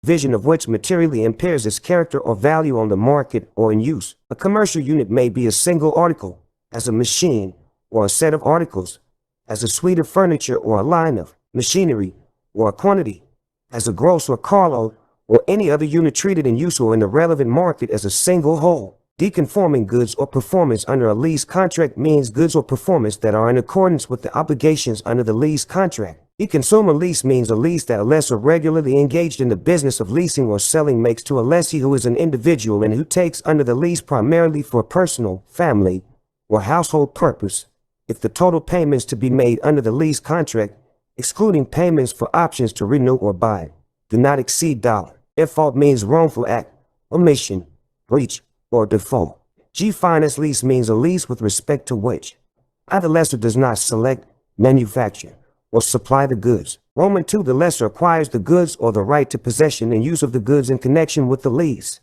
vision of which materially impairs its character or value on the market or in use. A commercial unit may be a single article, as a machine, or a set of articles, as a suite of furniture or a line of machinery, or a quantity, as a gross or carload, or any other unit treated in use or in the relevant market as a single whole. Deconforming goods or performance under a lease contract means goods or performance that are in accordance with the obligations under the lease contract. A consumer lease means a lease that a lessor regularly engaged in the business of leasing or selling makes to a lessee who is an individual and who takes under the lease primarily for a personal, family, or household purpose. If the total payments to be made under the lease contract, excluding payments for options to renew or buy, do not exceed $. If fault means wrongful act, omission, breach, or default. G. Finance lease means a lease with respect to which either lessor does not select, manufacture, or supply the goods. Roman 2. The lessor acquires the goods or the right to possession and use of the goods in connection with the lease.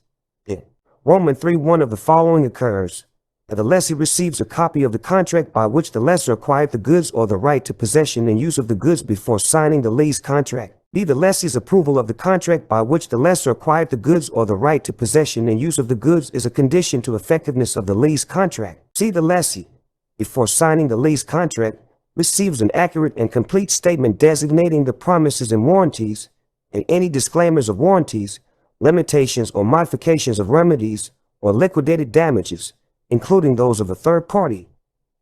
Roman 3. One of the following occurs: that the lessee receives a copy of the contract by which the lessor acquired the goods or the right to possession and use of the goods before signing the lease contract. B. The lessee's approval of the contract by which the lessor acquired the goods or the right to possession and use of the goods is a condition to effectiveness of the lease contract. C. The lessee, before signing the lease contract, receives an accurate and complete statement designating the promises and warranties, and any disclaimers of warranties, limitations or modifications of remedies, or liquidated damages, including those of a third party,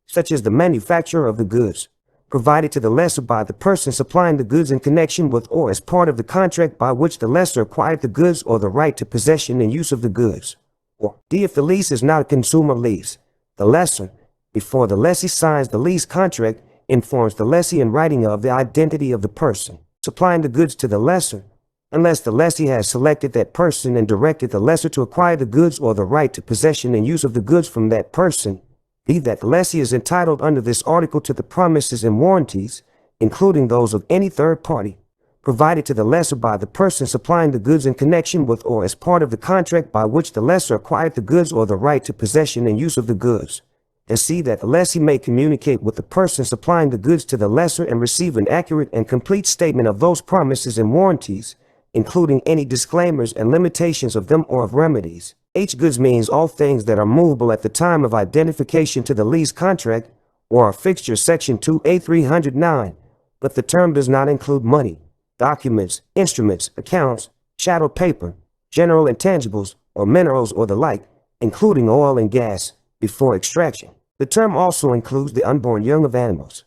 such as the manufacturer of the goods, provided to the lessor by the person supplying the goods in connection with or as part of the contract by which the lessor acquired the goods or the right to possession and use of the goods. Or D. If the lease is not a consumer lease, the lessor, before the lessee signs the lease contract, informs the lessee in writing of the identity of the person supplying the goods to the lessor, unless the lessee has selected that person and directed the lessor to acquire the goods or the right to possession and use of the goods from that person. B. That the lessee is entitled under this article to the promises and warranties, including those of any third party, provided to the lessor by the person supplying the goods in connection with or as part of the contract by which the lessor acquired the goods or the right to possession and use of the goods. And C. That the lessee may communicate with the person supplying the goods to the lessor and receive an accurate and complete statement of those promises and warranties, including any disclaimers and limitations of them or of remedies. H. Goods means all things that are movable at the time of identification to the lease contract or are fixtures, section 2A 309, but the term does not include money, documents, instruments, accounts, chattel paper, general intangibles, or minerals or the like, including oil and gas, before extraction. The term also includes the unborn young of animals.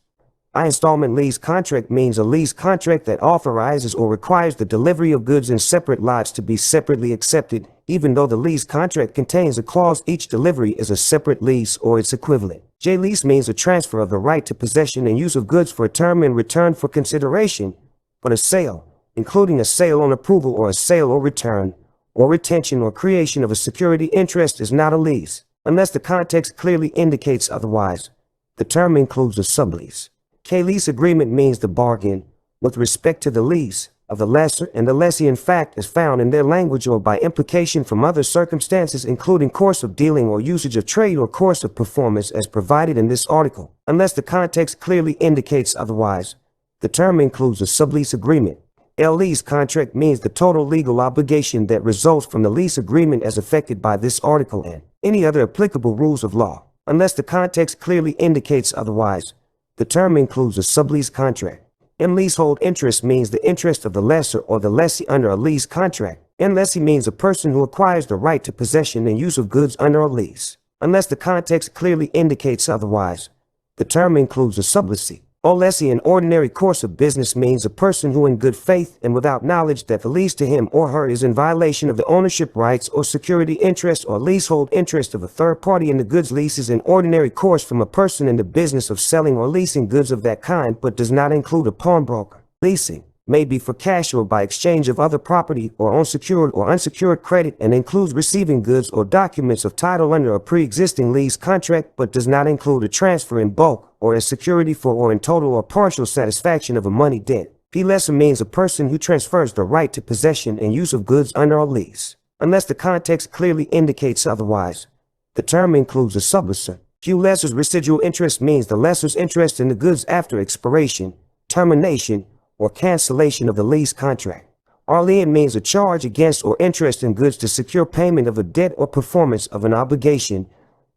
I. Installment lease contract means a lease contract that authorizes or requires the delivery of goods in separate lots to be separately accepted, even though the lease contract contains a clause each delivery is a separate lease or its equivalent. J. Lease means a transfer of the right to possession and use of goods for a term in return for consideration, but a sale, including a sale on approval or a sale or return, or retention or creation of a security interest, is not a lease, unless the context clearly indicates otherwise. The term includes a sublease. K. Lease agreement means the bargain, with respect to the lease, of the lessor and the lessee in fact as found in their language or by implication from other circumstances including course of dealing or usage of trade or course of performance as provided in this article, unless the context clearly indicates otherwise. The term includes a sublease agreement. L. Lease contract means the total legal obligation that results from the lease agreement as affected by this article and any other applicable rules of law, unless the context clearly indicates otherwise. The term includes a sublease contract. M. Leasehold interest means the interest of the lessor or the lessee under a lease contract. M. Lessee means a person who acquires the right to possession and use of goods under a lease, unless the context clearly indicates otherwise. The term includes a sublessee. O. Lessee in ordinary course of business means a person who in good faith and without knowledge that the lease to him or her is in violation of the ownership rights or security interest or leasehold interest of a third party in the goods leases in ordinary course from a person in the business of selling or leasing goods of that kind but does not include a pawnbroker. Leasing may be for cash or by exchange of other property or on secured or unsecured credit and includes receiving goods or documents of title under a pre-existing lease contract but does not include a transfer in bulk or as security for or in total or partial satisfaction of a money debt. P. Lessor means a person who transfers the right to possession and use of goods under a lease, unless the context clearly indicates otherwise. The term includes a sublessor. Q. Lessor's residual interest means the lessor's interest in the goods after expiration, termination, or cancellation of the lease contract. Lien means a charge against or interest in goods to secure payment of a debt or performance of an obligation,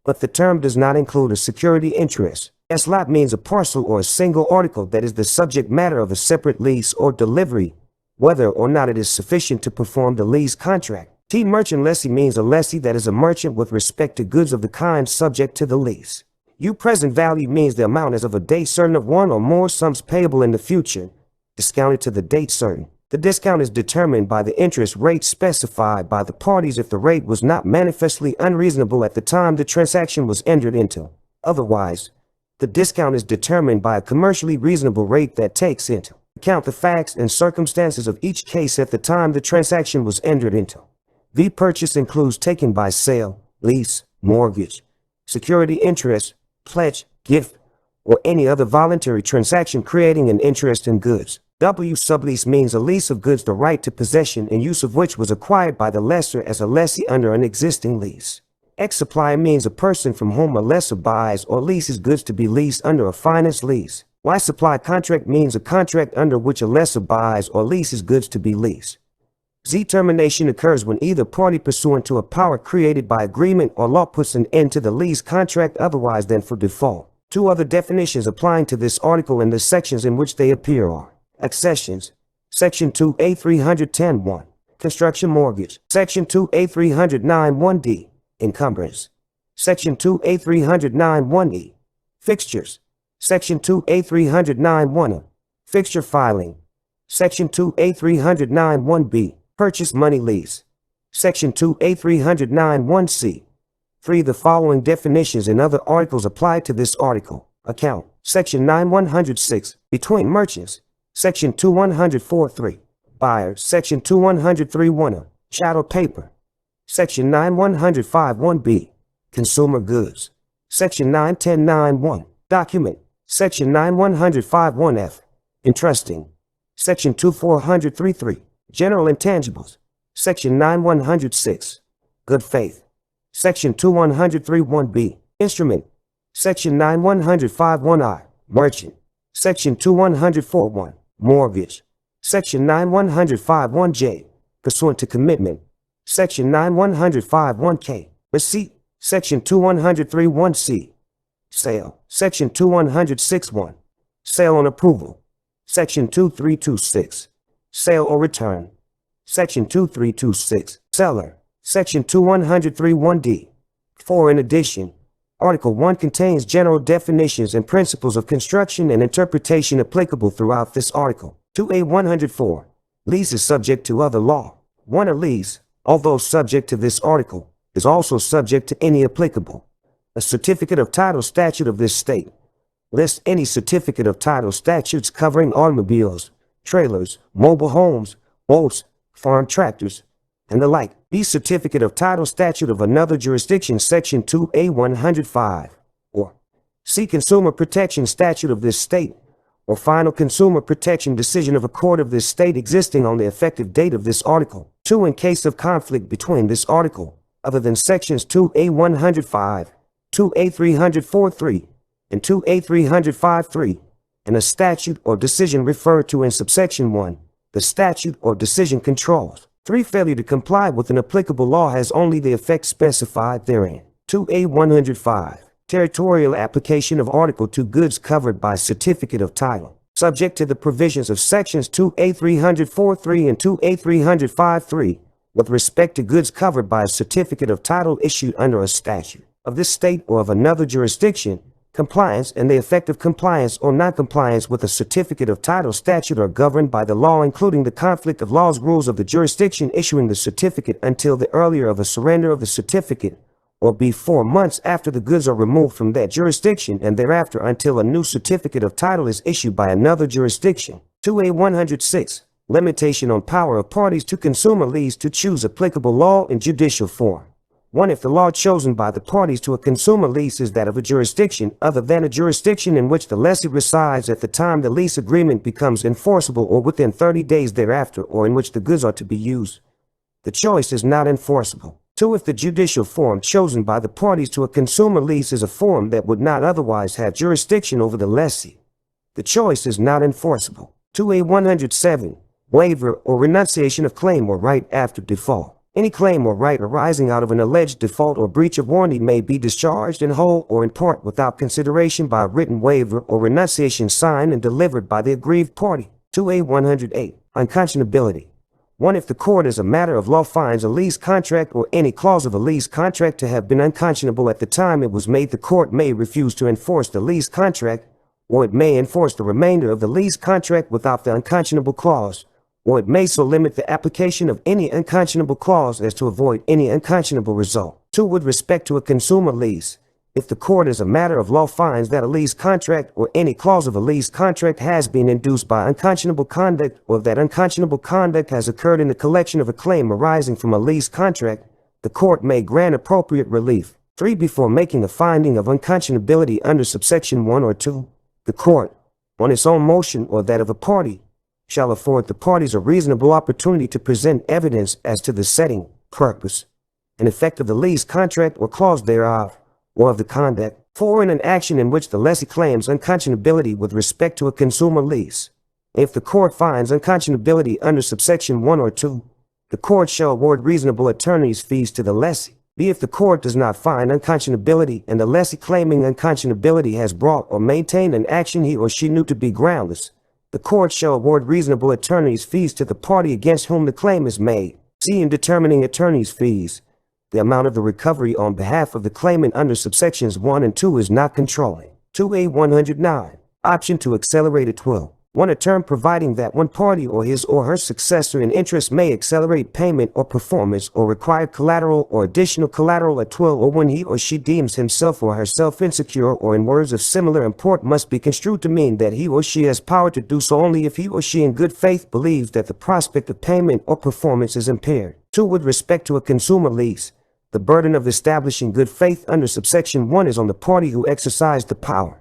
but the term does not include a security interest. Lot means a parcel or a single article that is the subject matter of a separate lease or delivery, whether or not it is sufficient to perform the lease contract. Merchant lessee means a lessee that is a merchant with respect to goods of the kind subject to the lease. Present value means the amount as of a date certain of one or more sums payable in the future, discounted to the date certain. The discount is determined by the interest rate specified by the parties if the rate was not manifestly unreasonable at the time the transaction was entered into. Otherwise, the discount is determined by a commercially reasonable rate that takes into account the facts and circumstances of each case at the time the transaction was entered into. Purchase includes taken by sale, lease, mortgage, security interest, pledge, gift, or any other voluntary transaction creating an interest in goods. Sublease means a lease of goods, the right to possession and use of which was acquired by the lessor as a lessee under an existing lease. Supplier means a person from whom a lessor buys or leases goods to be leased under a finance lease. Supply contract means a contract under which a lessor buys or leases goods to be leased. Termination occurs when either party pursuant to a power created by agreement or law puts an end to the lease contract otherwise than for default. Two other definitions applying to this article and the sections in which they appear are accessions, Section 2A 310(1), construction mortgage, Section 2A 309(1)(d), encumbrance, Section 2A 309(1)(e), fixtures, Section 2A 309(1)(a), fixture filing, Section 2A 309(1)(b), purchase money lease, Section 2A 309(1)(c). 3. The following definitions and other articles apply to this article. Account, Section 9106, between merchants, Section 2104(3), buyer, Section 2103(1), chattel paper, Section 9105(1)(b), consumer goods, Section 9109(1), document, Section 9105(1)(f), entrusting, Section 2403(3), general intangibles, Section 9106, good faith, Section 2103(1)(b), instrument, Section 9105(1)(i), merchant, Section 2104(1), mortgage, Section 9105(1)(j), pursuant to commitment, Section 9105(1)(k), receipt, Section 2103(1)(c), sale, Section 2106(1), sale on approval, Section 2326, sale or return, Section 2326, seller, Section 2103(1)(d). 4. In addition, Article 1 contains general definitions and principles of construction and interpretation applicable throughout this article. 2A 104. Lease is subject to other law. 1. A lease, although subject to this article, is also subject to any applicable. A certificate of title statute of this state lists any certificate of title statutes covering automobiles, trailers, mobile homes, boats, farm tractors, and the like. B. Certificate of title statute of another jurisdiction, Section 2A 105, or C. Consumer protection statute of this state, or final consumer protection decision of a court of this state existing on the effective date of this article. 2. In case of conflict between this article, other than Sections 2A 105, 2A 304(3), and 2A 305(3), and a statute or decision referred to in subsection 1, the statute or decision controls. 3. Failure to comply with an applicable law has only the effect specified therein. 2A 105. Territorial application of Article 2 goods covered by certificate of title. Subject to the provisions of Sections 2A 304(3) and 2A 305(3), with respect to goods covered by a certificate of title issued under a statute of this state or of another jurisdiction, compliance and the effect of compliance or non-compliance with a certificate of title statute are governed by the law, including the conflict of laws rules of the jurisdiction issuing the certificate until the earlier of a surrender of the certificate, or be 4 months after the goods are removed from that jurisdiction and thereafter until a new certificate of title is issued by another jurisdiction. 2A 106. Limitation on power of parties to consumer lease to choose applicable law in judicial form. 1. If the law chosen by the parties to a consumer lease is that of a jurisdiction other than a jurisdiction in which the lessee resides at the time the lease agreement becomes enforceable or within 30 days thereafter, or in which the goods are to be used, the choice is not enforceable. 2. If the judicial form chosen by the parties to a consumer lease is a form that would not otherwise have jurisdiction over the lessee, the choice is not enforceable. 2A 107. waiver, or renunciation of claim or right after default. Any claim or right arising out of an alleged default or breach of warranty may be discharged in whole or in part without consideration by a written waiver or renunciation signed and delivered by the aggrieved party. 2A108. Unconscionability. 1. If the court as a matter of law finds a lease contract or any clause of a lease contract to have been unconscionable at the time it was made, the court may refuse to enforce the lease contract, or it may enforce the remainder of the lease contract without the unconscionable clause, or it may so limit the application of any unconscionable clause as to avoid any unconscionable result. 2. With respect to a consumer lease, if the court as a matter of law finds that a lease contract or any clause of a lease contract has been induced by unconscionable conduct, or that unconscionable conduct has occurred in the collection of a claim arising from a lease contract, the court may grant appropriate relief. 3. Before making a finding of unconscionability under subsection 1 or 2, the court, on its own motion or that of a party, shall afford the parties a reasonable opportunity to present evidence as to the setting, purpose, and effect of the lease contract or clause thereof, or of the conduct. 4. In an action in which the lessee claims unconscionability with respect to a consumer lease, if the court finds unconscionability under subsection 1 or 2, the court shall award reasonable attorney's fees to the lessee. B. If the court does not find unconscionability and the lessee claiming unconscionability has brought or maintained an action he or she knew to be groundless, the court shall award reasonable attorney's fees to the party against whom the claim is made. C. In determining attorney's fees, the amount of the recovery on behalf of the claimant under subsections 1 and 2 is not controlling. 2A109. Option to accelerated will. 1. A term providing that one party or his or her successor in interest may accelerate payment or performance or require collateral or additional collateral at will, or when he or she deems himself or herself insecure, or in words of similar import, must be construed to mean that he or she has power to do so only if he or she in good faith believes that the prospect of payment or performance is impaired. 2. With respect to a consumer lease, the burden of establishing good faith under subsection 1 is on the party who exercised the power.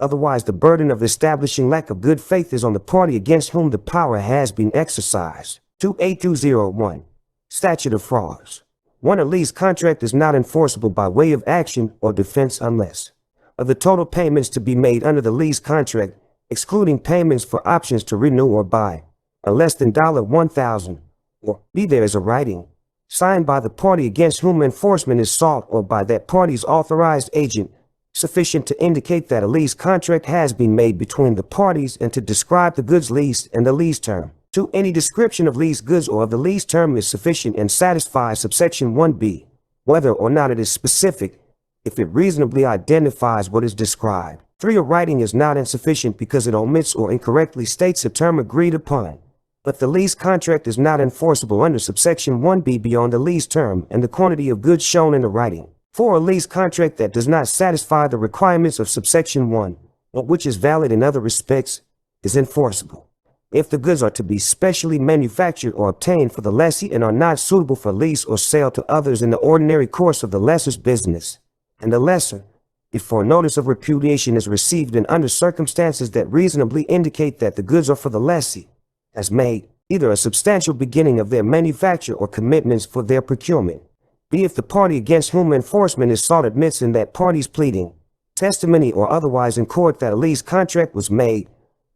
Otherwise, the burden of establishing lack of good faith is on the party against whom the power has been exercised. 2A201. Statute of frauds. 1. A lease contract is not enforceable by way of action or defense unless of the total payments to be made under the lease contract, excluding payments for options to renew or buy, are less than $1,000, or B. There is a writing signed by the party against whom enforcement is sought or by that party's authorized agent, sufficient to indicate that a lease contract has been made between the parties and to describe the goods leased and the lease term. 2. Any description of leased goods or of the lease term is sufficient and satisfies subsection 1b, whether or not it is specific, if it reasonably identifies what is described. 3. A writing is not insufficient because it omits or incorrectly states a term agreed upon, but the lease contract is not enforceable under subsection 1b beyond the lease term and the quantity of goods shown in the writing. 4. A lease contract that does not satisfy the requirements of subsection 1, but which is valid in other respects, is enforceable. If the goods are to be specially manufactured or obtained for the lessee and are not suitable for lease or sale to others in the ordinary course of the lessor's business, and the lessor, before notice of repudiation is received and under circumstances that reasonably indicate that the goods are for the lessee, has made either a substantial beginning of their manufacture or commitments for their procurement. B. If the party against whom enforcement is sought admits in that party's pleading, testimony, or otherwise in court that a lease contract was made,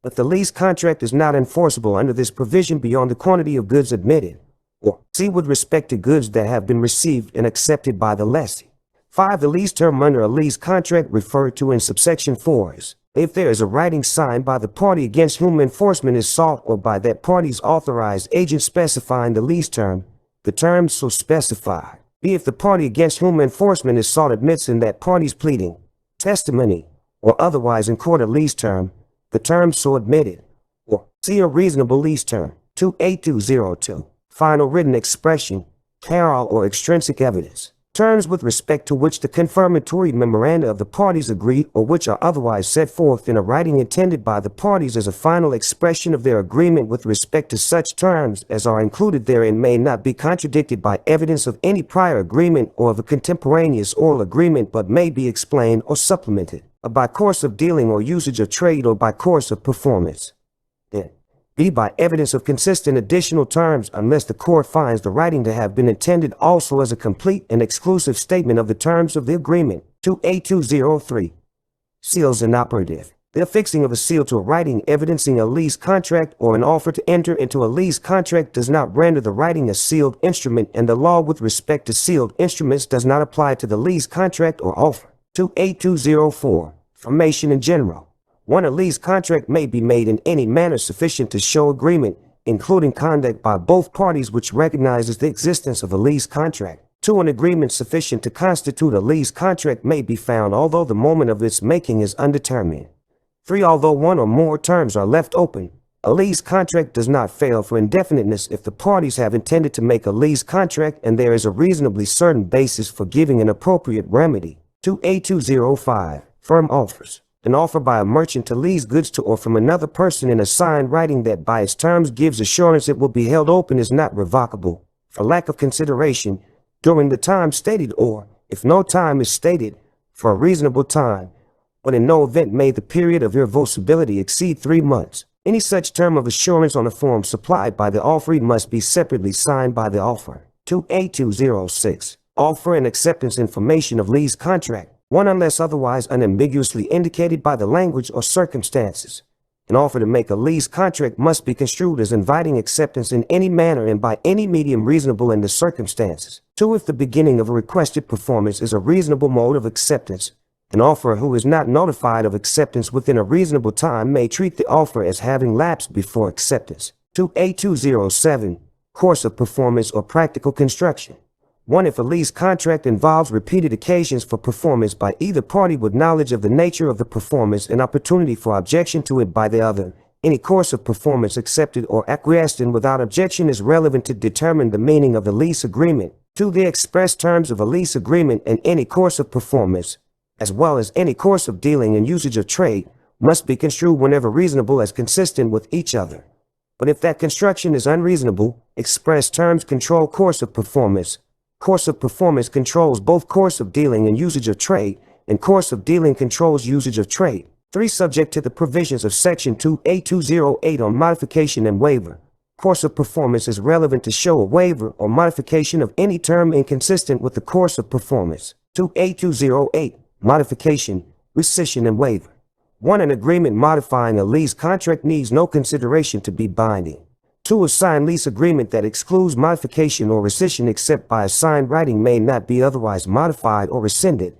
but the lease contract is not enforceable under this provision beyond the quantity of goods admitted, or C. With respect to goods that have been received and accepted by the lessee. 5. The lease term under a lease contract referred to in subsection 4 is, if there is a writing signed by the party against whom enforcement is sought or by that party's authorized agent specifying the lease term, the terms so specified. B. If the party against whom enforcement is sought admits in that party's pleading, testimony, or otherwise in court a lease term, the terms so admitted, or C. A reasonable lease term. 2A202. Final written expression, parole or extrinsic evidence. Terms with respect to which the confirmatory memoranda of the parties agree or which are otherwise set forth in a writing intended by the parties as a final expression of their agreement with respect to such terms as are included therein may not be contradicted by evidence of any prior agreement or of a contemporaneous oral agreement, but may be explained or supplemented by course of dealing or usage of trade or by course of performance. B. By evidence of consistent additional terms unless the court finds the writing to have been intended also as a complete and exclusive statement of the terms of the agreement. 2A203. Seals inoperative. The affixing of a seal to a writing evidencing a lease contract or an offer to enter into a lease contract does not render the writing a sealed instrument, and the law with respect to sealed instruments does not apply to the lease contract or offer. 28204. Formation in general. 1. A lease contract may be made in any manner sufficient to show agreement, including conduct by both parties which recognizes the existence of a lease contract. 2. An agreement sufficient to constitute a lease contract may be found although the moment of its making is undetermined. 3. Although one or more terms are left open, a lease contract does not fail for indefiniteness if the parties have intended to make a lease contract and there is a reasonably certain basis for giving an appropriate remedy. 28205. Firm offers. An offer by a merchant to lease goods to or from another person in a signed writing that by its terms gives assurance it will be held open is not revocable for lack of consideration during the time stated, or, if no time is stated, for a reasonable time, but in no event may the period of irrevocability exceed 3 months. Any such term of assurance on a form supplied by the offeree must be separately signed by the offeror. 28206. Offer and acceptance information of lease contract. 1. Unless otherwise unambiguously indicated by the language or circumstances, an offer to make a lease contract must be construed as inviting acceptance in any manner and by any medium reasonable in the circumstances. 2. If the beginning of a requested performance is a reasonable mode of acceptance, an offeror who is not notified of acceptance within a reasonable time may treat the offer as having lapsed before acceptance. 28207. Course of performance or practical construction. 1. If a lease contract involves repeated occasions for performance by either party with knowledge of the nature of the performance and opportunity for objection to it by the other, any course of performance accepted or acquiesced in without objection is relevant to determine the meaning of the lease agreement. 2. The express terms of a lease agreement and any course of performance, as well as any course of dealing and usage of trade, must be construed whenever reasonable as consistent with each other. But if that construction is unreasonable, express terms control course of performance. Course of performance controls both course of dealing and usage of trade, and course of dealing controls usage of trade. 3. Subject to the provisions of Section 28208 on modification and waiver. Course of performance is relevant to show a waiver or modification of any term inconsistent with the course of performance. 28208. Modification, rescission, and waiver. 1. An agreement modifying a lease contract needs no consideration to be binding. 2. A signed lease agreement that excludes modification or rescission except by a signed writing may not be otherwise modified or rescinded,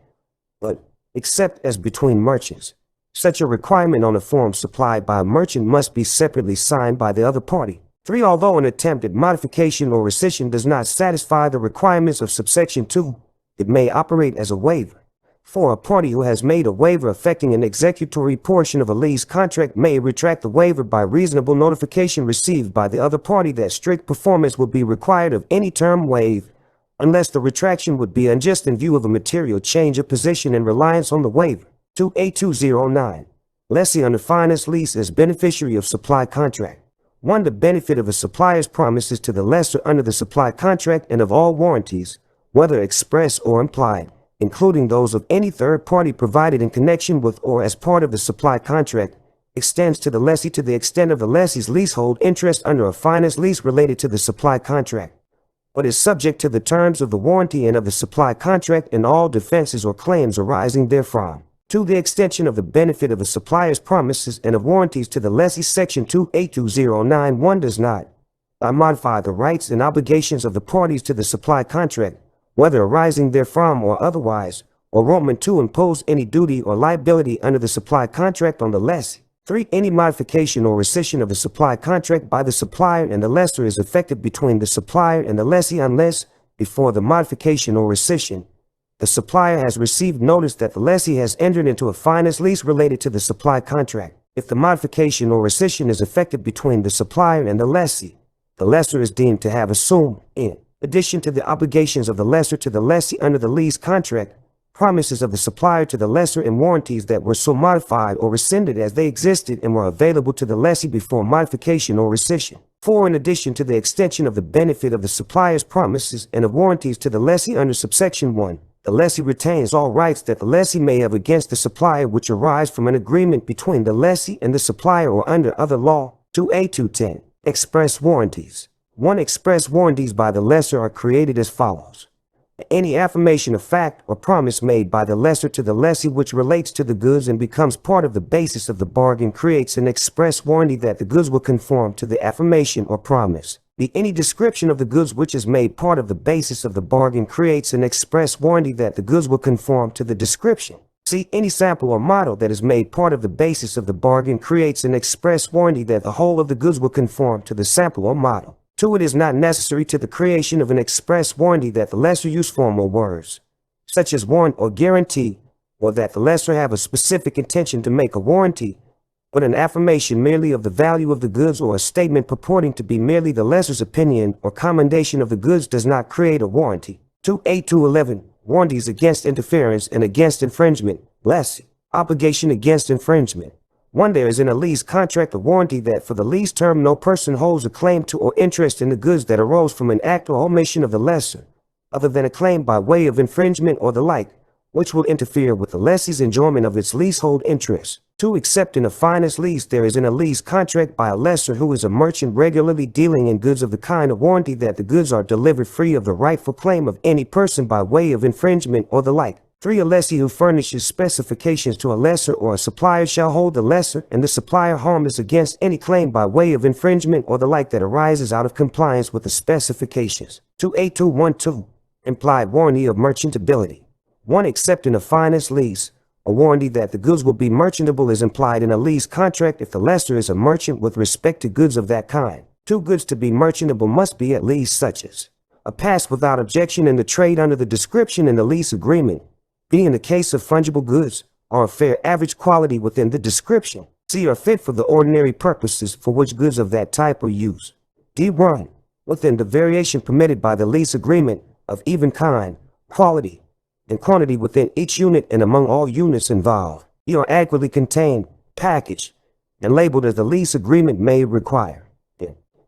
but except as between merchants. Such a requirement on a form supplied by a merchant must be separately signed by the other party. 3. Although an attempt at modification or rescission does not satisfy the requirements of subsection 2, it may operate as a waiver. 4. A party who has made a waiver affecting an executory portion of a lease contract may retract the waiver by reasonable notification received by the other party that strict performance will be required of any term waived, unless the retraction would be unjust in view of a material change of position and reliance on the waiver. 28209. Lessee under finance lease as beneficiary of supply contract. 1. The benefit of a supplier's promises to the lessor under the supply contract and of all warranties, whether express or implied, including those of any third party provided in connection with or as part of the supply contract, extends to the lessee to the extent of the lessee's leasehold interest under a finance lease related to the supply contract, but is subject to the terms of the warranty and of the supply contract and all defenses or claims arising therefrom. 2. The extension of the benefit of a supplier's promises and of warranties to the lessee. Section 28209 does not modify the rights and obligations of the parties to the supply contract, whether arising therefrom or otherwise, or Roman 2 impose any duty or liability under the supply contract on the lessee. 3. Any modification or rescission of the supply contract by the supplier and the lessor is effected between the supplier and the lessee unless, before the modification or rescission, the supplier has received notice that the lessee has entered into a finance lease related to the supply contract. If the modification or rescission is effected between the supplier and the lessee, the lessor is deemed to have assumed, in addition to the obligations of the lessor to the lessee under the lease contract, promises of the supplier to the lessor and warranties that were so modified or rescinded as they existed and were available to the lessee before modification or rescission. 4. In addition to the extension of the benefit of the supplier's promises and of warranties to the lessee under subsection 1, the lessee retains all rights that the lessee may have against the supplier which arise from an agreement between the lessee and the supplier or under other law. 2A210. Express warranties. 1. Express warranties by the lessor are created as follows. Any affirmation of fact or promise made by the lessor to the lessee which relates to the goods and becomes part of the basis of the bargain creates an express warranty that the goods will conform to the affirmation or promise. Any description of the goods which is made part of the basis of the bargain creates an express warranty that the goods will conform to the description. C. Any sample or model that is made part of the basis of the bargain creates an express warranty that the whole of the goods will conform to the sample or model. 2. It is not necessary to the creation of an express warranty that the lessor use formal words, such as warrant or guarantee, or that the lessor have a specific intention to make a warranty, but an affirmation merely of the value of the goods or a statement purporting to be merely the lessor's opinion or commendation of the goods does not create a warranty. 2A211. Warranties against interference and against infringement. Lessee. Obligation against infringement. 1. There is in a lease contract a warranty that for the lease term no person holds a claim to or interest in the goods that arose from an act or omission of the lessor, other than a claim by way of infringement or the like, which will interfere with the lessee's enjoyment of its leasehold interest. 2. Except in a finance lease, there is in a lease contract by a lessor who is a merchant regularly dealing in goods of the kind a warranty that the goods are delivered free of the rightful claim of any person by way of infringement or the like. 3. A lessee who furnishes specifications to a lessor or a supplier shall hold the lessor and the supplier harmless against any claim by way of infringement or the like that arises out of compliance with the specifications. 2A212. Implied warranty of merchantability. 1. Except in a finance lease, a warranty that the goods will be merchantable is implied in a lease contract if the lessor is a merchant with respect to goods of that kind. 2. Goods to be merchantable must be at least such as a pass without objection in the trade under the description in the lease agreement, be in the case of fungible goods, are of fair average quality within the description. C. Are fit for the ordinary purposes for which goods of that type are used. D. Run within the variation permitted by the lease agreement of even kind, quality, and quantity within each unit and among all units involved. E. Are adequately contained, packaged, and labeled as the lease agreement may require.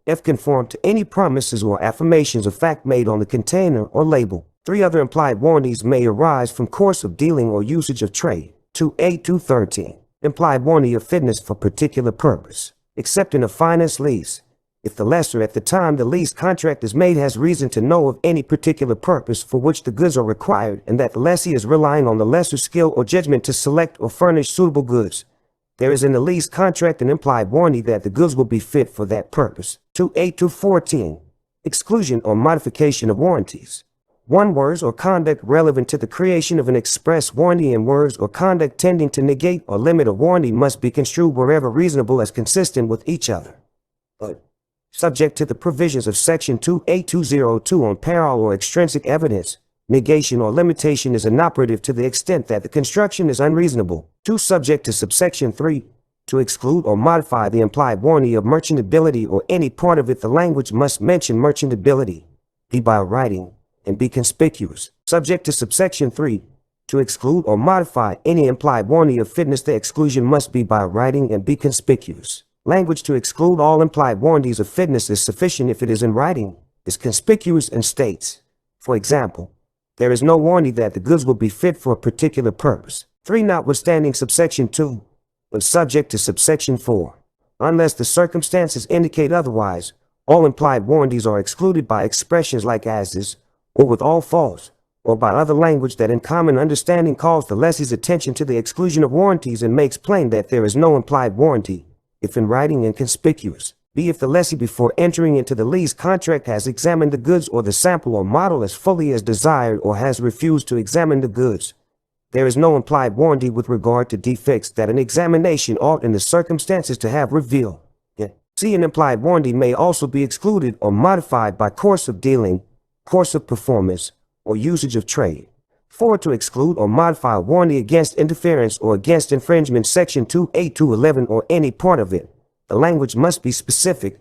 F. Conform to any promises or affirmations of fact made on the container or label. 3. Other implied warranties may arise from course of dealing or usage of trade. 2A213. Implied warranty of fitness for particular purpose. Except in a finance lease, if the lessor at the time the lease contract is made has reason to know of any particular purpose for which the goods are required and that the lessee is relying on the lessor's skill or judgment to select or furnish suitable goods, there is in the lease contract an implied warranty that the goods will be fit for that purpose. 2A214. Exclusion or modification of warranties. 1. Words or conduct relevant to the creation of an express warranty and words or conduct tending to negate or limit a warranty must be construed wherever reasonable as consistent with each other, but subject to the provisions of Section 2A202 on parallel or extrinsic evidence. Negation or limitation is inoperative to the extent that the construction is unreasonable. 2. Subject to subsection 3. To exclude or modify the implied warranty of merchantability or any part of it, the language must mention merchantability, be by writing, and be conspicuous. Subject to subsection 3. To exclude or modify any implied warranty of fitness, the exclusion must be by writing and be conspicuous. Language to exclude all implied warranties of fitness is sufficient if it is in writing, is conspicuous, and states, for example, there is no warranty that the goods will be fit for a particular purpose. 3. Notwithstanding subsection 2, but subject to subsection 4. Unless the circumstances indicate otherwise, all implied warranties are excluded by expressions like as is, or with all false, or by other language that in common understanding calls the lessee's attention to the exclusion of warranties and makes plain that there is no implied warranty, if in writing and conspicuous. B. If the lessee before entering into the lease contract has examined the goods or the sample or model as fully as desired or has refused to examine the goods, there is no implied warranty with regard to defects that an examination ought in the circumstances to have revealed. C. An implied warranty may also be excluded or modified by course of dealing, course of performance, or usage of trade. 4. To exclude or modify a warranty against interference or against infringement, Section 2A211 or any part of it, the language must be specific,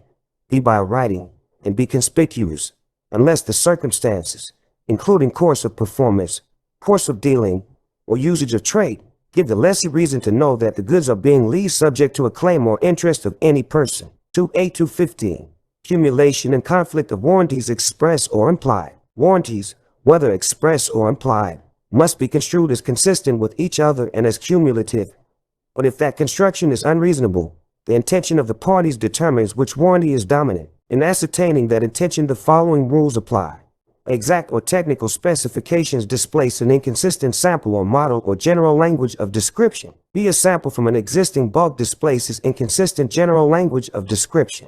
be by writing, and be conspicuous, unless the circumstances, including course of performance, course of dealing, or usage of trade, give the lessee reason to know that the goods are being leased subject to a claim or interest of any person. 2A215. Accumulation and conflict of warranties express or implied. Warranties, whether express or implied, must be construed as consistent with each other and as cumulative. But if that construction is unreasonable, the intention of the parties determines which warranty is dominant. In ascertaining that intention, the following rules apply. Exact or technical specifications displace an inconsistent sample or model or general language of description. B. A sample from an existing bug displaces inconsistent general language of description.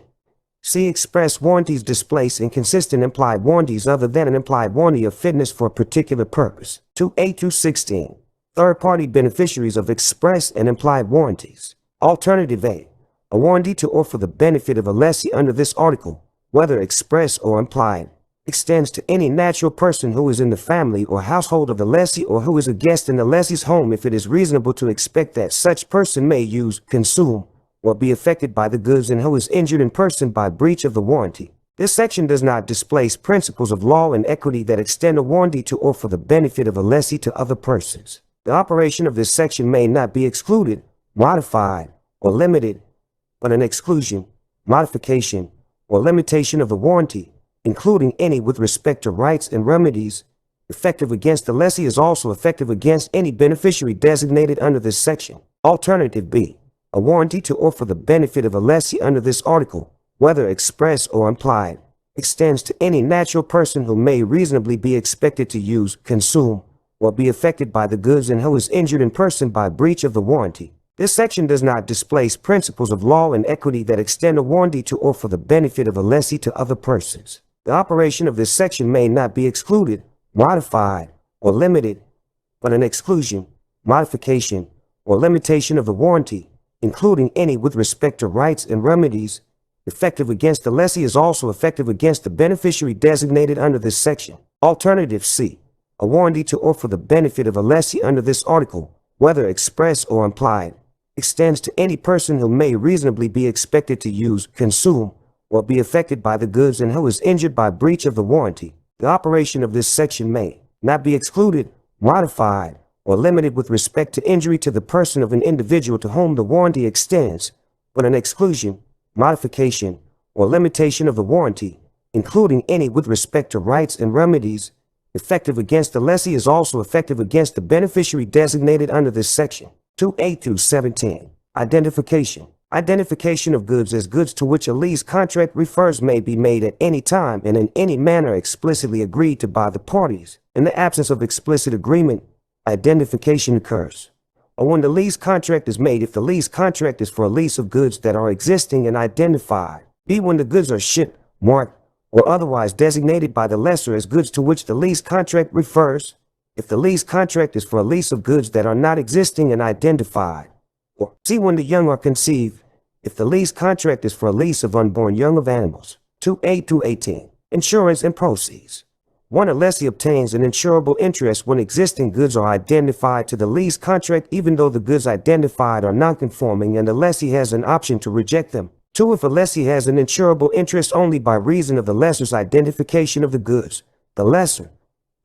C. Express warranties displace inconsistent implied warranties other than an implied warranty of fitness for a particular purpose. 2A through 16. Third-party beneficiaries of express and implied warranties. Alternative A. A warranty to or for the benefit of a lessee under this article, whether express or implied, extends to any natural person who is in the family or household of the lessee or who is a guest in the lessee's home if it is reasonable to expect that such person may use, consume, or be affected by the goods and who is injured in person by breach of the warranty. This section does not displace principles of law and equity that extend a warranty to or for the benefit of a lessee to other persons. The operation of this section may not be excluded, modified, or limited, but an exclusion, modification, or limitation of the warranty, including any with respect to rights and remedies, effective against the lessee is also effective against any beneficiary designated under this section. Alternative B. A warranty to or for the benefit of a lessee under this article, whether express or implied, extends to any natural person who may reasonably be expected to use, consume, or be affected by the goods and who is injured in person by breach of the warranty. This section does not displace principles of law and equity that extend a warranty to or for the benefit of a lessee to other persons. The operation of this section may not be excluded, modified, or limited, but an exclusion, modification, or limitation of the warranty, including any with respect to rights and remedies, effective against the lessee is also effective against the beneficiary designated under this section. Alternative C. A warranty to or for the benefit of a lessee under this article, whether express or implied, extends to any person who may reasonably be expected to use, consume, or be affected by the goods and who is injured by breach of the warranty. The operation of this section may not be excluded, modified, or limited with respect to injury to the person of an individual to whom the warranty extends, but an exclusion, modification, or limitation of the warranty, including any with respect to rights and remedies, effective against the lessee is also effective against the beneficiary designated under this section. 2A through 17. Identification. Identification of goods as goods to which a lease contract refers may be made at any time and in any manner explicitly agreed to by the parties. In the absence of explicit agreement, identification occurs. Or when the lease contract is made if the lease contract is for a lease of goods that are existing and identified. B. When the goods are shipped, marked, or otherwise designated by the lessor as goods to which the lease contract refers, if the lease contract is for a lease of goods that are not existing and identified. Or C. When the young are conceived, if the lease contract is for a lease of unborn young of animals. 2A through 18. Insurance and proceeds. 1. A lessee obtains an insurable interest when existing goods are identified to the lease contract even though the goods identified are non-conforming and the lessee has an option to reject them. 2. If a lessee has an insurable interest only by reason of the lessor's identification of the goods, the lessor,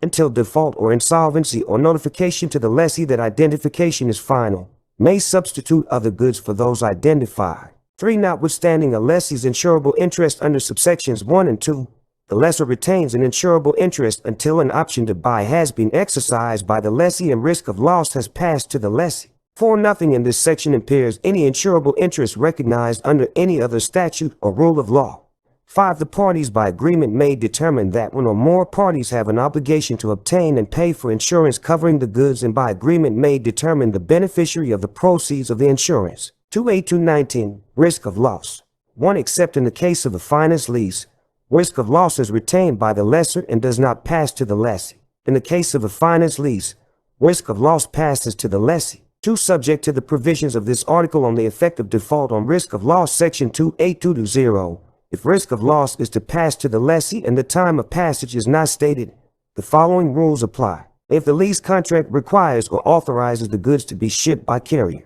until default or insolvency or notification to the lessee that identification is final, may substitute other goods for those identified. 3. Notwithstanding a lessee's insurable interest under subsections 1 and 2, the lessor retains an insurable interest until an option to buy has been exercised by the lessee and risk of loss has passed to the lessee. 4. Nothing in this section impairs any insurable interest recognized under any other statute or rule of law. 5. The parties by agreement may determine that one or more parties have an obligation to obtain and pay for insurance covering the goods and by agreement may determine the beneficiary of the proceeds of the insurance. 2A to 19. Risk of loss. 1. Except in the case of a finance lease, risk of loss is retained by the lessor and does not pass to the lessee. In the case of a finance lease, risk of loss passes to the lessee. 2. Subject to the provisions of this article on the effect of default on risk of loss, section 2A220. If risk of loss is to pass to the lessee and the time of passage is not stated, the following rules apply. If the lease contract requires or authorizes the goods to be shipped by carrier,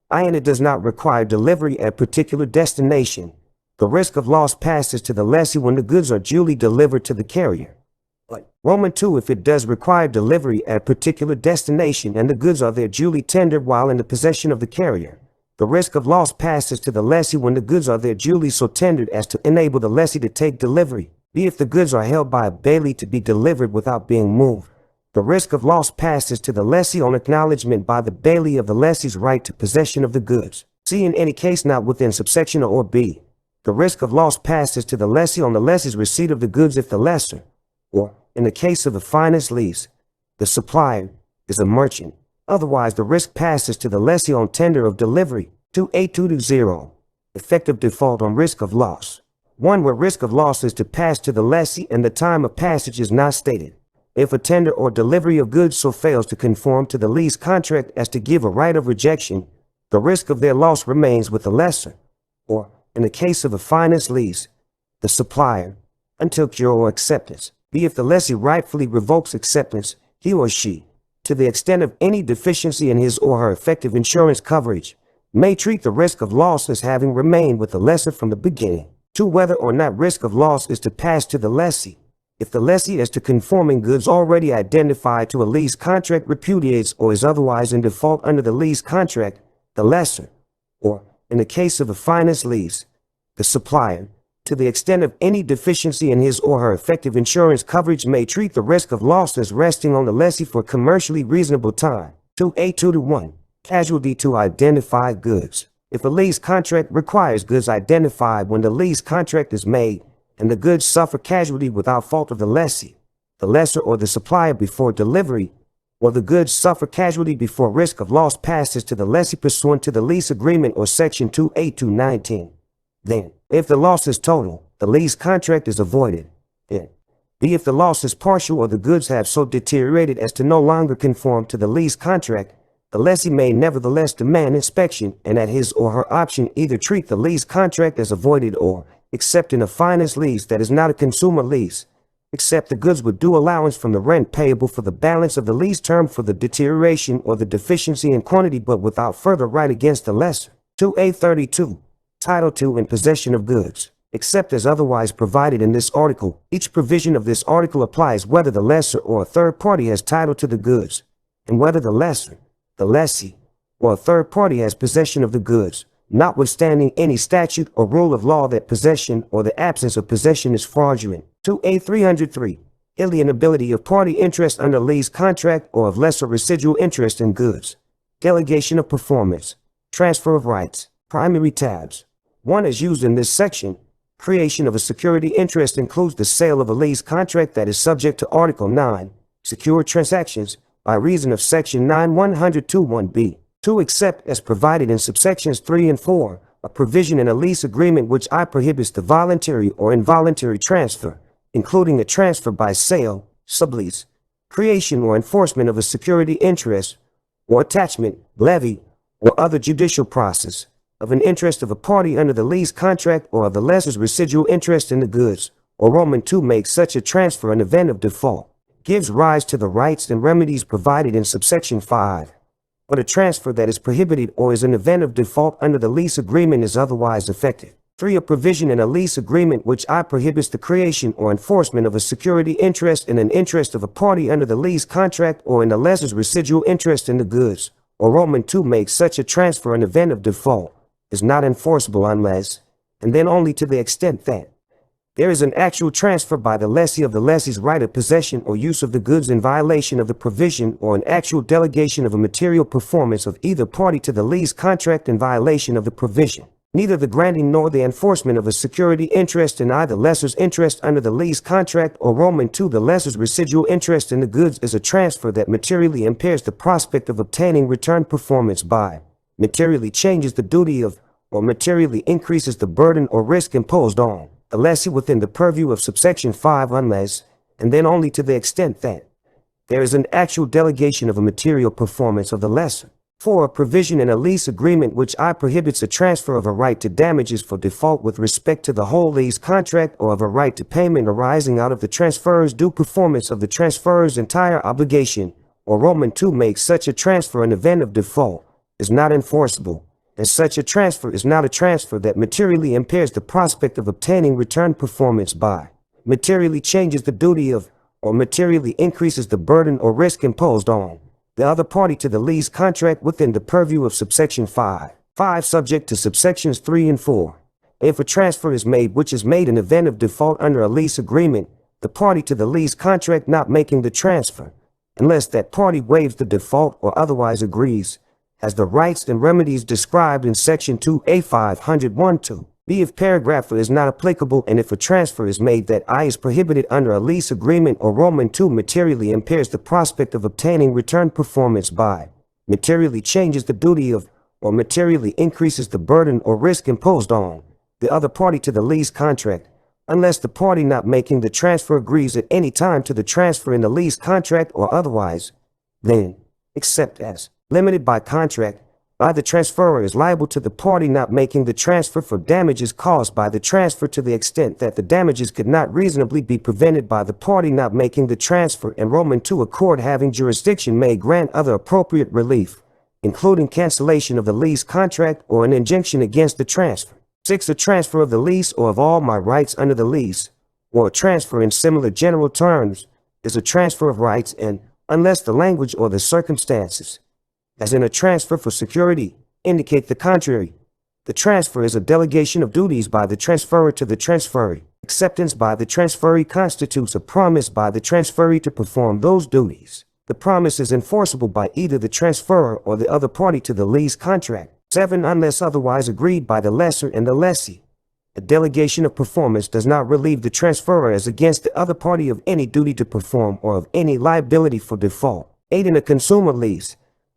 and it does not require delivery at a particular destination, the risk of loss passes to the lessee when the goods are duly delivered to the carrier. Roman 2. If it does require delivery at a particular destination and the goods are there duly tendered while in the possession of the carrier, the risk of loss passes to the lessee when the goods are there duly so tendered as to enable the lessee to take delivery. B. If the goods are held by a bailee to be delivered without being moved, the risk of loss passes to the lessee on acknowledgement by the bailee of the lessee's right to possession of the goods. C. In any case not within subsection A or B, the risk of loss passes to the lessee on the lessee's receipt of the goods if the lessor, or in the case of a finance lease, the supplier is a merchant. Otherwise, the risk passes to the lessee on tender of delivery. 28220. Effective default on risk of loss. 1. Where risk of loss is to pass to the lessee and the time of passage is not stated. If a tender or delivery of goods so fails to conform to the lease contract as to give a right of rejection, the risk of their loss remains with the lessor, or, in the case of a finance lease, the supplier, until cure or acceptance. B. If the lessee rightfully revokes acceptance, he or she, to the extent of any deficiency in his or her effective insurance coverage, may treat the risk of loss as having remained with the lessor from the beginning. 2. Whether or not risk of loss is to pass to the lessee. If the lessee as to conforming goods already identified to a lease contract repudiates or is otherwise in default under the lease contract, the lessor, or, in the case of a finance lease, the supplier, to the extent of any deficiency in his or her effective insurance coverage may treat the risk of loss as resting on the lessee for commercially reasonable time. 2A2-1. Casualty to identified goods. If a lease contract requires goods identified when the lease contract is made, and the goods suffer casualty without fault of the lessee, the lessor or the supplier before delivery, or the goods suffer casualty before risk of loss passes to the lessee pursuant to the lease agreement or section 2A219. Then, if the loss is total, the lease contract is avoided. B. If the loss is partial or the goods have so deteriorated as to no longer conform to the lease contract, the lessee may nevertheless demand inspection and at his or her option either treat the lease contract as avoided or, except in a finance lease that is not a consumer lease, accept the goods with due allowance from the rent payable for the balance of the lease term for the deterioration or the deficiency in quantity but without further right against the lessor. 2A32. Title to and possession of goods. Except as otherwise provided in this article, each provision of this article applies whether the lessor or a third party has title to the goods, and whether the lessor, the lessee, or a third party has possession of the goods, notwithstanding any statute or rule of law that possession or the absence of possession is fraudulent. 2A303. Alienability of party interest under lease contract or of lesser residual interest in goods. Delegation of performance. Transfer of rights. Primary tabs. 1 is used in this section. Creation of a security interest includes the sale of a lease contract that is subject to Article 9, secured transactions, by reason of Section 9121B. 2. Except as provided in subsections 3 and 4, a provision in a lease agreement which prohibits the voluntary or involuntary transfer, including the transfer by sale, sublease, creation or enforcement of a security interest, or attachment, levy, or other judicial process, of an interest of a party under the lease contract or of the lessor's residual interest in the goods, or Roman 2 makes such a transfer an event of default, gives rise to the rights and remedies provided in subsection 5. But a transfer that is prohibited or is an event of default under the lease agreement is otherwise effective. 3. A provision in a lease agreement which prohibits the creation or enforcement of a security interest in an interest of a party under the lease contract or in the lessor's residual interest in the goods, or Roman 2 makes such a transfer an event of default, is not enforceable unless, and then only to the extent that, there is an actual transfer by the lessee of the lessee's right of possession or use of the goods in violation of the provision or an actual delegation of a material performance of either party to the lease contract in violation of the provision. Neither the granting nor the enforcement of a security interest in either lessor's interest under the lease contract or Roman 2 the lessor's residual interest in the goods is a transfer that materially impairs the prospect of obtaining return performance by, materially changes the duty of, or materially increases the burden or risk imposed on the lessee within the purview of subsection 5 unless, and then only to the extent that, there is an actual delegation of a material performance of the lessor. 4. A provision in a lease agreement which prohibits a transfer of a right to damages for default with respect to the whole lease contract or of a right to payment arising out of the transferor's due performance of the transferor's entire obligation, or Roman 2 makes such a transfer an event of default, is not enforceable, and such a transfer is not a transfer that materially impairs the prospect of obtaining return performance by, materially changes the duty of, or materially increases the burden or risk imposed on, the other party to the lease contract within the purview of subsection 5. 5. Subject to subsections 3 and 4. If a transfer is made which is made an event of default under a lease agreement, the party to the lease contract not making the transfer, unless that party waives the default or otherwise agrees, has the rights and remedies described in section 2A501(2). B. If paragraph A is not applicable and if a transfer is made that I is prohibited under a lease agreement or Roman II materially impairs the prospect of obtaining return performance by, materially changes the duty of, or materially increases the burden or risk imposed on the other party to the lease contract, unless the party not making the transfer agrees at any time to the transfer in the lease contract or otherwise, then, except as limited by contract, by the transferor is liable to the party not making the transfer for damages caused by the transfer to the extent that the damages could not reasonably be prevented by the party not making the transfer, and Roman II a court having jurisdiction may grant other appropriate relief, including cancellation of the lease contract or an injunction against the transfer. 6. A transfer of the lease or of all my rights under the lease, or a transfer in similar general terms, is a transfer of rights and, unless the language or the circumstances, as in a transfer for security, indicate the contrary, the transfer is a delegation of duties by the transferor to the transferee. Acceptance by the transferee constitutes a promise by the transferee to perform those duties. The promise is enforceable by either the transferor or the other party to the lease contract. 7. Unless otherwise agreed by the lessor and the lessee, a delegation of performance does not relieve the transferor as against the other party of any duty to perform or of any liability for default. 8. In a consumer lease,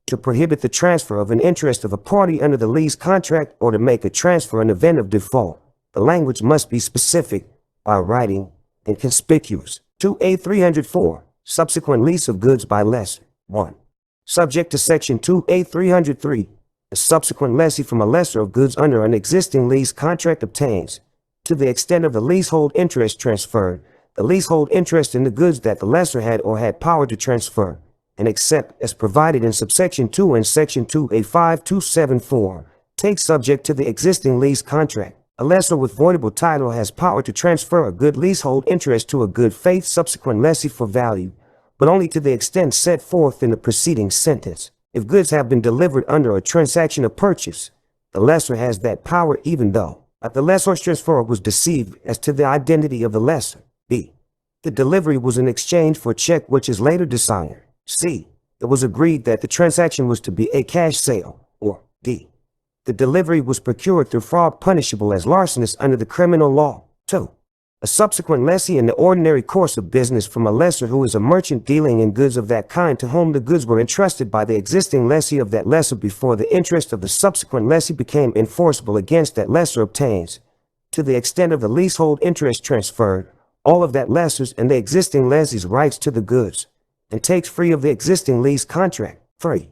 to prohibit the transfer of an interest of a party under the lease contract or to make a transfer in event of default, the language must be specific, by writing, and conspicuous. 2A 304. Subsequent lease of goods by lessor. 1. Subject to Section 2A 303. A subsequent lessee from a lessor of goods under an existing lease contract obtains, to the extent of the leasehold interest transferred, the leasehold interest in the goods that the lessor had or had power to transfer, and except as provided in subsection 2 and section 2A 5274, takes subject to the existing lease contract. A lessor with voidable title has power to transfer a good leasehold interest to a good faith subsequent lessee for value, but only to the extent set forth in the preceding sentence. If goods have been delivered under a transaction of purchase, the lessor has that power even though the lessor's transferor was deceived as to the identity of the lessor. B. The delivery was in exchange for a check which is later dishonored. C. It was agreed that the transaction was to be a cash sale. Or D. The delivery was procured through fraud punishable as larceny under the criminal law. 2. A subsequent lessee in the ordinary course of business from a lessor who is a merchant dealing in goods of that kind to whom the goods were entrusted by the existing lessee of that lessor before the interest of the subsequent lessee became enforceable against that lessor obtains, to the extent of the leasehold interest transferred, all of that lessor's and the existing lessee's rights to the goods, and takes free of the existing lease contract. 3.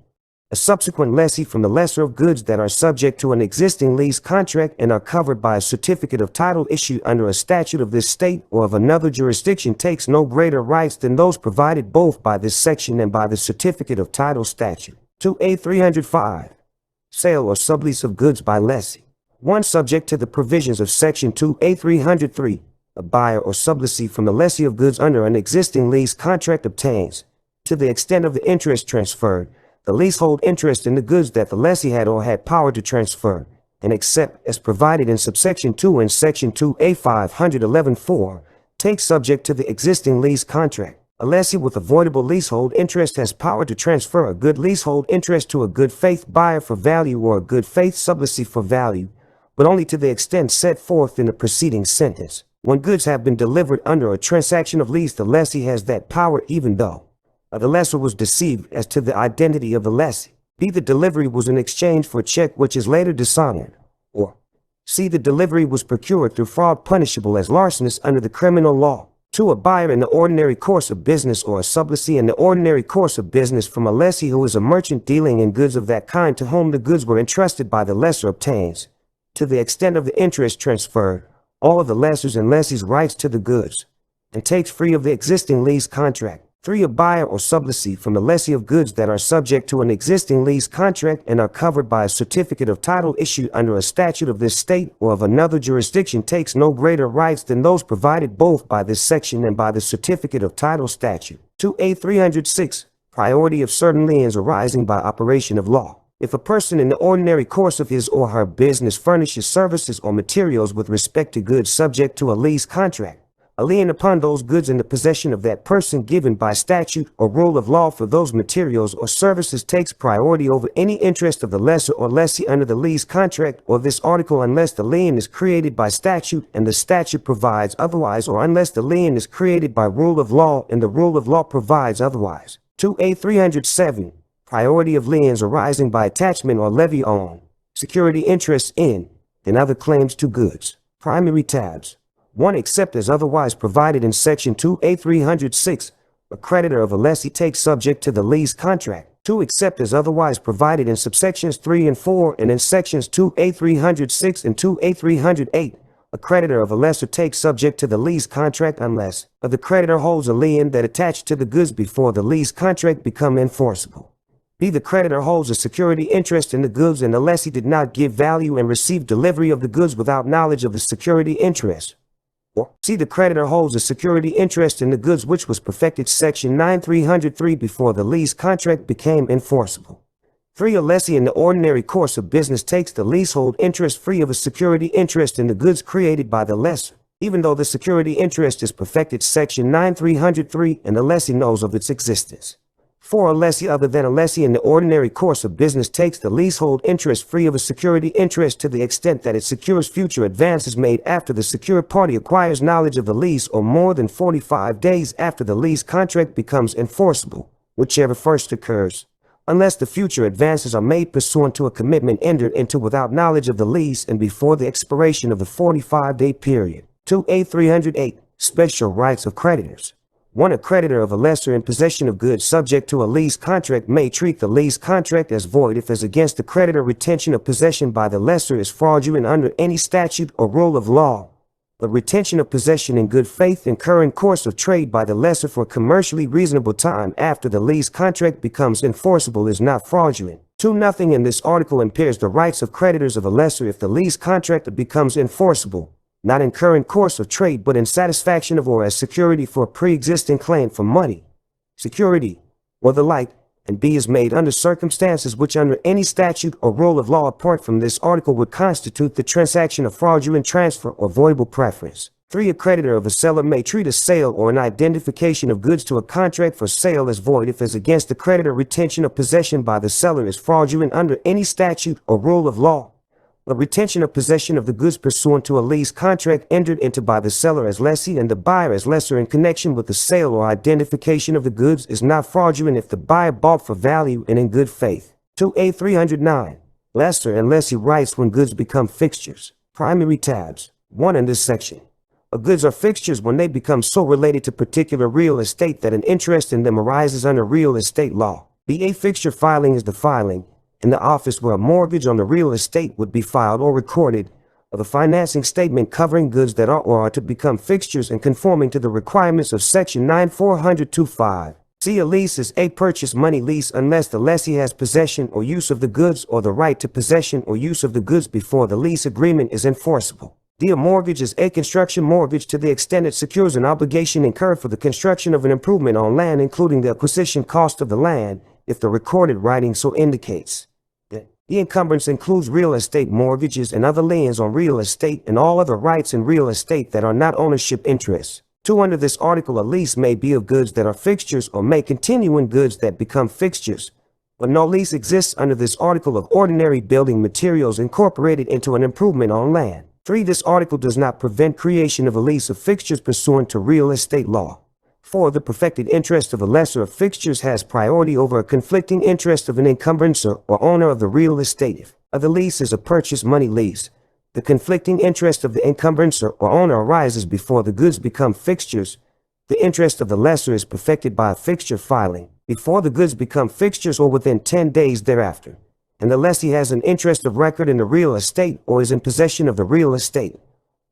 A subsequent lessee from the lessor of goods that are subject to an existing lease contract and are covered by a certificate of title issued under a statute of this state or of another jurisdiction takes no greater rights than those provided both by this section and by the certificate of title statute. 2A 305. Sale or sublease of goods by lessee. 1. Subject to the provisions of section 2A 303, a buyer or sublessee from the lessee of goods under an existing lease contract obtains, to the extent of the interest transferred, the leasehold interest in the goods that the lessee had or had power to transfer, and except as provided in subsection 2 and section 2A 511-4, takes subject to the existing lease contract. A lessee with a voidable leasehold interest has power to transfer a good leasehold interest to a good faith buyer for value or a good faith sublessee for value, but only to the extent set forth in the preceding sentence. When goods have been delivered under a transaction of lease, the lessee has that power even though the lessor was deceived as to the identity of the lessee. B. The delivery was in exchange for a check which is later dishonored. Or C. The delivery was procured through fraud punishable as larceny under the criminal law. 2. A buyer in the ordinary course of business or a sublessee in the ordinary course of business from a lessee who is a merchant dealing in goods of that kind to whom the goods were entrusted by the lessor obtains, to the extent of the interest transferred, all of the lessor's and lessee's rights to the goods, and takes free of the existing lease contract. 3. A buyer or sublessee from the lessee of goods that are subject to an existing lease contract and are covered by a certificate of title issued under a statute of this state or of another jurisdiction takes no greater rights than those provided both by this section and by the certificate of title statute. 2A 306. Priority of certain liens arising by operation of law. If a person in the ordinary course of his or her business furnishes services or materials with respect to goods subject to a lease contract, A lien upon those goods in the possession of that person given by statute or rule of law for those materials or services takes priority over any interest of the lessor or lessee under the lease contract or this article unless the lien is created by statute and the statute provides otherwise, or unless the lien is created by rule of law and the rule of law provides otherwise. 2A 307. Priority of liens arising by attachment or levy on security interests in and other claims to goods. Primary tabs. 1. Except as otherwise provided in Section 2A 306, a creditor of a lessee takes subject to the lease contract. 2. Except as otherwise provided in subsections 3 and 4 and in Sections 2A 306 and 2A 308, a creditor of a lessor takes subject to the lease contract unless the creditor holds a lien that attached to the goods before the lease contract become enforceable. B. The creditor holds a security interest in the goods and the lessee did not give value and receive delivery of the goods without knowledge of the security interest. C. The creditor holds a security interest in the goods which was perfected Section 9303 before the lease contract became enforceable. 3. A lessee in the ordinary course of business takes the leasehold interest free of a security interest in the goods created by the lessor, even though the security interest is perfected Section 9303 and the lessee knows of its existence. 4. A lessee other than a lessee in the ordinary course of business takes the leasehold interest free of a security interest to the extent that it secures future advances made after the secured party acquires knowledge of the lease or more than 45 days after the lease contract becomes enforceable, whichever first occurs, unless the future advances are made pursuant to a commitment entered into without knowledge of the lease and before the expiration of the 45-day period. 2A 308. Special rights of creditors. 1. A creditor of a lessor in possession of goods subject to a lease contract may treat the lease contract as void if as against the creditor retention of possession by the lessor is fraudulent under any statute or rule of law. The retention of possession in good faith and current course of trade by the lessor for commercially reasonable time after the lease contract becomes enforceable is not fraudulent. 2. Nothing in this article impairs the rights of creditors of a lessor if the lease contract becomes enforceable, not in current course of trade but in satisfaction of or as security for a pre-existing claim for money, security, or the like, and B is made under circumstances which under any statute or rule of law apart from this article would constitute the transaction of fraudulent transfer or voidable preference. 3. A creditor of a seller may treat a sale or an identification of goods to a contract for sale as void if as against the creditor retention of possession by the seller is fraudulent under any statute or rule of law. The retention of possession of the goods pursuant to a lease contract entered into by the seller as lessee and the buyer as lessor in connection with the sale or identification of the goods is not fraudulent if the buyer bought for value and in good faith. 2A 309. Lessor and lessee rights when goods become fixtures. Primary tabs. 1. In this section, goods are fixtures when they become so related to particular real estate that an interest in them arises under real estate law. A fixture filing is the filing in the office where a mortgage on the real estate would be filed or recorded, of a financing statement covering goods that are or are to become fixtures and conforming to the requirements of Section 9425. C. A lease is a purchase money lease unless the lessee has possession or use of the goods or the right to possession or use of the goods before the lease agreement is enforceable. D. A mortgage is a construction mortgage to the extent it secures an obligation incurred for the construction of an improvement on land including the acquisition cost of the land, if the recorded writing so indicates. The encumbrance includes real estate mortgages and other liens on real estate and all other rights in real estate that are not ownership interests. 2. Under this article, a lease may be of goods that are fixtures or may continue in goods that become fixtures, but no lease exists under this article of ordinary building materials incorporated into an improvement on land. 3. This article does not prevent creation of a lease of fixtures pursuant to real estate law. 4. The perfected interest of a lessor of fixtures has priority over a conflicting interest of an encumbrancer or owner of the real estate. If the lease is a purchase money lease, the conflicting interest of the encumbrancer or owner arises before the goods become fixtures. The interest of the lessor is perfected by a fixture filing before the goods become fixtures or within 10 days thereafter, and the lessee has an interest of record in the real estate or is in possession of the real estate.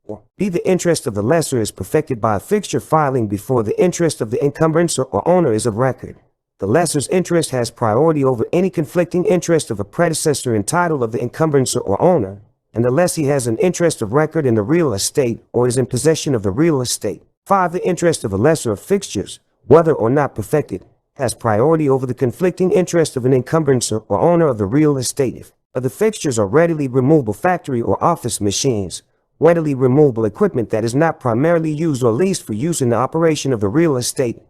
Or B. The interest of the lessor is perfected by a fixture filing before the interest of the encumbrancer or owner is of record. The lessor's interest has priority over any conflicting interest of a predecessor in title of the encumbrancer or owner, and the lessee has an interest of record in the real estate or is in possession of the real estate. 5. The interest of a lessor of fixtures, whether or not perfected, has priority over the conflicting interest of an encumbrancer or owner of the real estate. If the fixtures are readily removable factory or office machines, readily removable equipment that is not primarily used or leased for use in the operation of the real estate,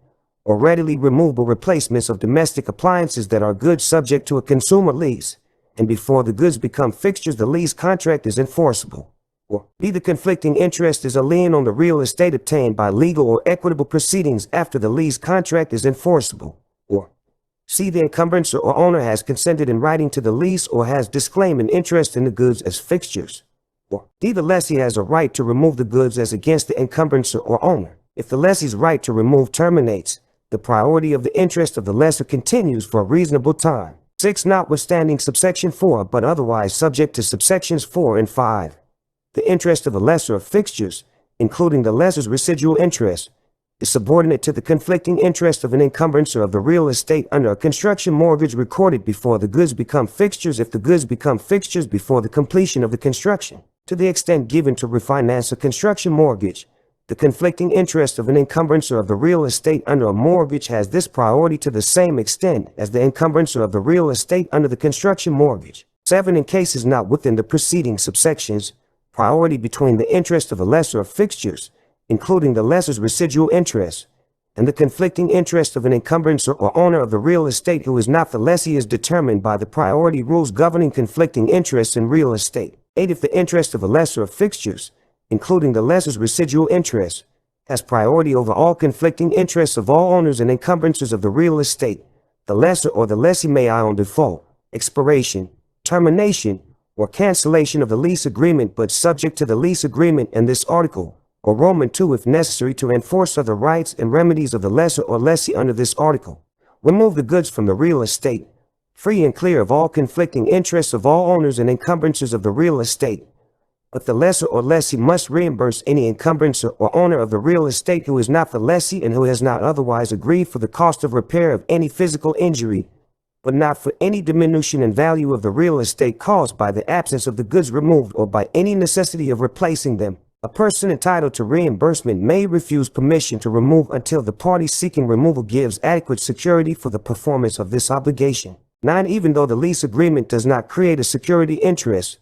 or readily removable replacements of domestic appliances that are goods subject to a consumer lease, and before the goods become fixtures the lease contract is enforceable. Or B, the conflicting interest is a lien on the real estate obtained by legal or equitable proceedings after the lease contract is enforceable. Or C, the encumbrancer or owner has consented in writing to the lease or has disclaimed an interest in the goods as fixtures. Or D, the lessee has a right to remove the goods as against the encumbrancer or owner. If the lessee's right to remove terminates, the priority of the interest of the lessor continues for a reasonable time. 6, notwithstanding subsection 4 but otherwise subject to subsections 4 and 5. The interest of the lessor of fixtures, including the lessor's residual interest, is subordinate to the conflicting interest of an encumbrancer of the real estate under a construction mortgage recorded before the goods become fixtures if the goods become fixtures before the completion of the construction. To the extent given to refinance a construction mortgage, the conflicting interest of an encumbrancer of the real estate under a mortgage has this priority to the same extent as the encumbrancer of the real estate under the construction mortgage. 7, in cases not within the preceding subsections, priority between the interest of the lessor of fixtures, including the lessor's residual interest, and the conflicting interest of an encumbrancer or owner of the real estate who is not the lessee is determined by the priority rules governing conflicting interests in real estate. 8, if the interest of a lessor of fixtures, including the lessor's residual interest, has priority over all conflicting interests of all owners and encumbrances of the real estate, the lessor or the lessee may on default, expiration, termination, or cancellation of the lease agreement but subject to the lease agreement in this article, or Roman 2 if necessary to enforce other rights and remedies of the lessor or lessee under this article, remove the goods from the real estate, free and clear of all conflicting interests of all owners and encumbrances of the real estate. But the lessor or lessee must reimburse any encumbrancer or owner of the real estate who is not the lessee and who has not otherwise agreed for the cost of repair of any physical injury, but not for any diminution in value of the real estate caused by the absence of the goods removed or by any necessity of replacing them. A person entitled to reimbursement may refuse permission to remove until the party seeking removal gives adequate security for the performance of this obligation. 9, even though the lease agreement does not create a security interest,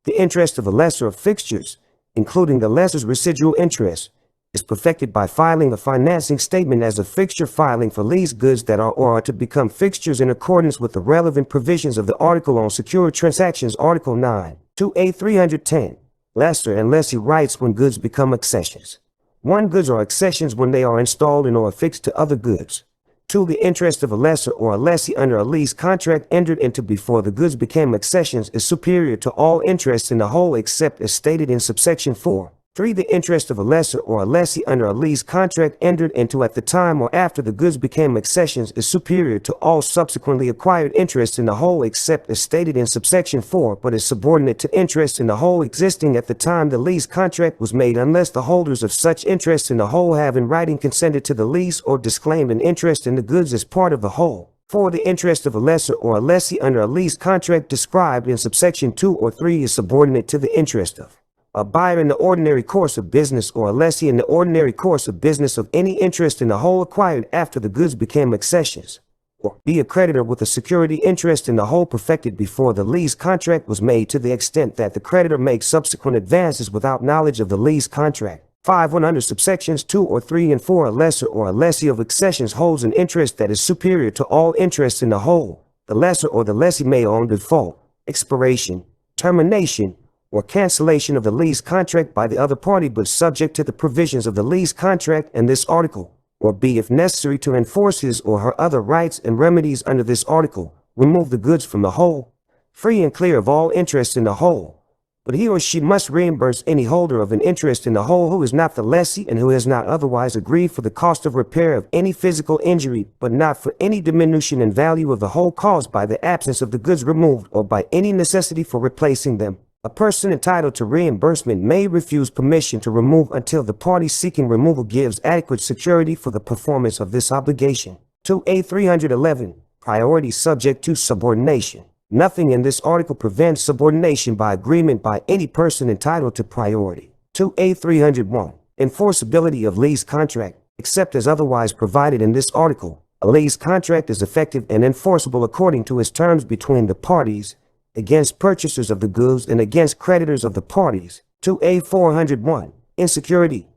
the interest of a lessor of fixtures, including the lessor's residual interest, is perfected by filing a financing statement as a fixture filing for leased goods that are or are to become fixtures in accordance with the relevant provisions of the article on secured transactions, Article 9. 2A 310. Lessor and lessee rights when goods become accessions. 1. Goods are accessions when they are installed and or affixed to other goods. 2. The interest of a lessor or a lessee under a lease contract entered into before the goods became accessions is superior to all interests in the whole except as stated in subsection 4. 3. The interest of a lessor or a lessee under a lease contract entered into at the time or after the goods became accessions is superior to all subsequently acquired interests in the whole except as stated in subsection 4 but is subordinate to interest in the whole existing at the time the lease contract was made unless the holders of such interest in the whole have in writing consented to the lease or disclaimed an interest in the goods as part of the whole. 4. The interest of a lessor or a lessee under a lease contract described in subsection 2 or 3 is subordinate to the interest of a buyer in the ordinary course of business or a lessee in the ordinary course of business of any interest in the whole acquired after the goods became accessions, or be a creditor with a security interest in the whole perfected before the lease contract was made to the extent that the creditor makes subsequent advances without knowledge of the lease contract. 5. When under subsections 2 or 3 and 4 a lessor or a lessee of accessions holds an interest that is superior to all interests in the whole, the lessor or the lessee may on default, expiration, termination, or cancellation of the lease contract by the other party but subject to the provisions of the lease contract and this article, or B, if necessary to enforce his or her other rights and remedies under this article, remove the goods from the whole, free and clear of all interest in the whole. But he or she must reimburse any holder of an interest in the whole who is not the lessee and who has not otherwise agreed for the cost of repair of any physical injury, but not for any diminution in value of the whole caused by the absence of the goods removed or by any necessity for replacing them. A person entitled to reimbursement may refuse permission to remove until the party seeking removal gives adequate security for the performance of this obligation. 2A 311. Priority subject to subordination. Nothing in this article prevents subordination by agreement by any person entitled to priority. 2A 301. Enforceability of lease contract. Except as otherwise provided in this article, a lease contract is effective and enforceable according to its terms between the parties, against purchasers of the goods and against creditors of the parties, 2A 401. Insecurity.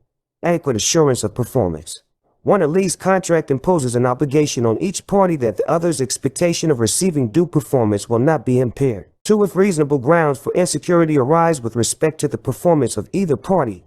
Adequate assurance of performance. 1. A lease contract imposes an obligation on each party that the other's expectation of receiving due performance will not be impaired. 2. If reasonable grounds for insecurity arise with respect to the performance of either party,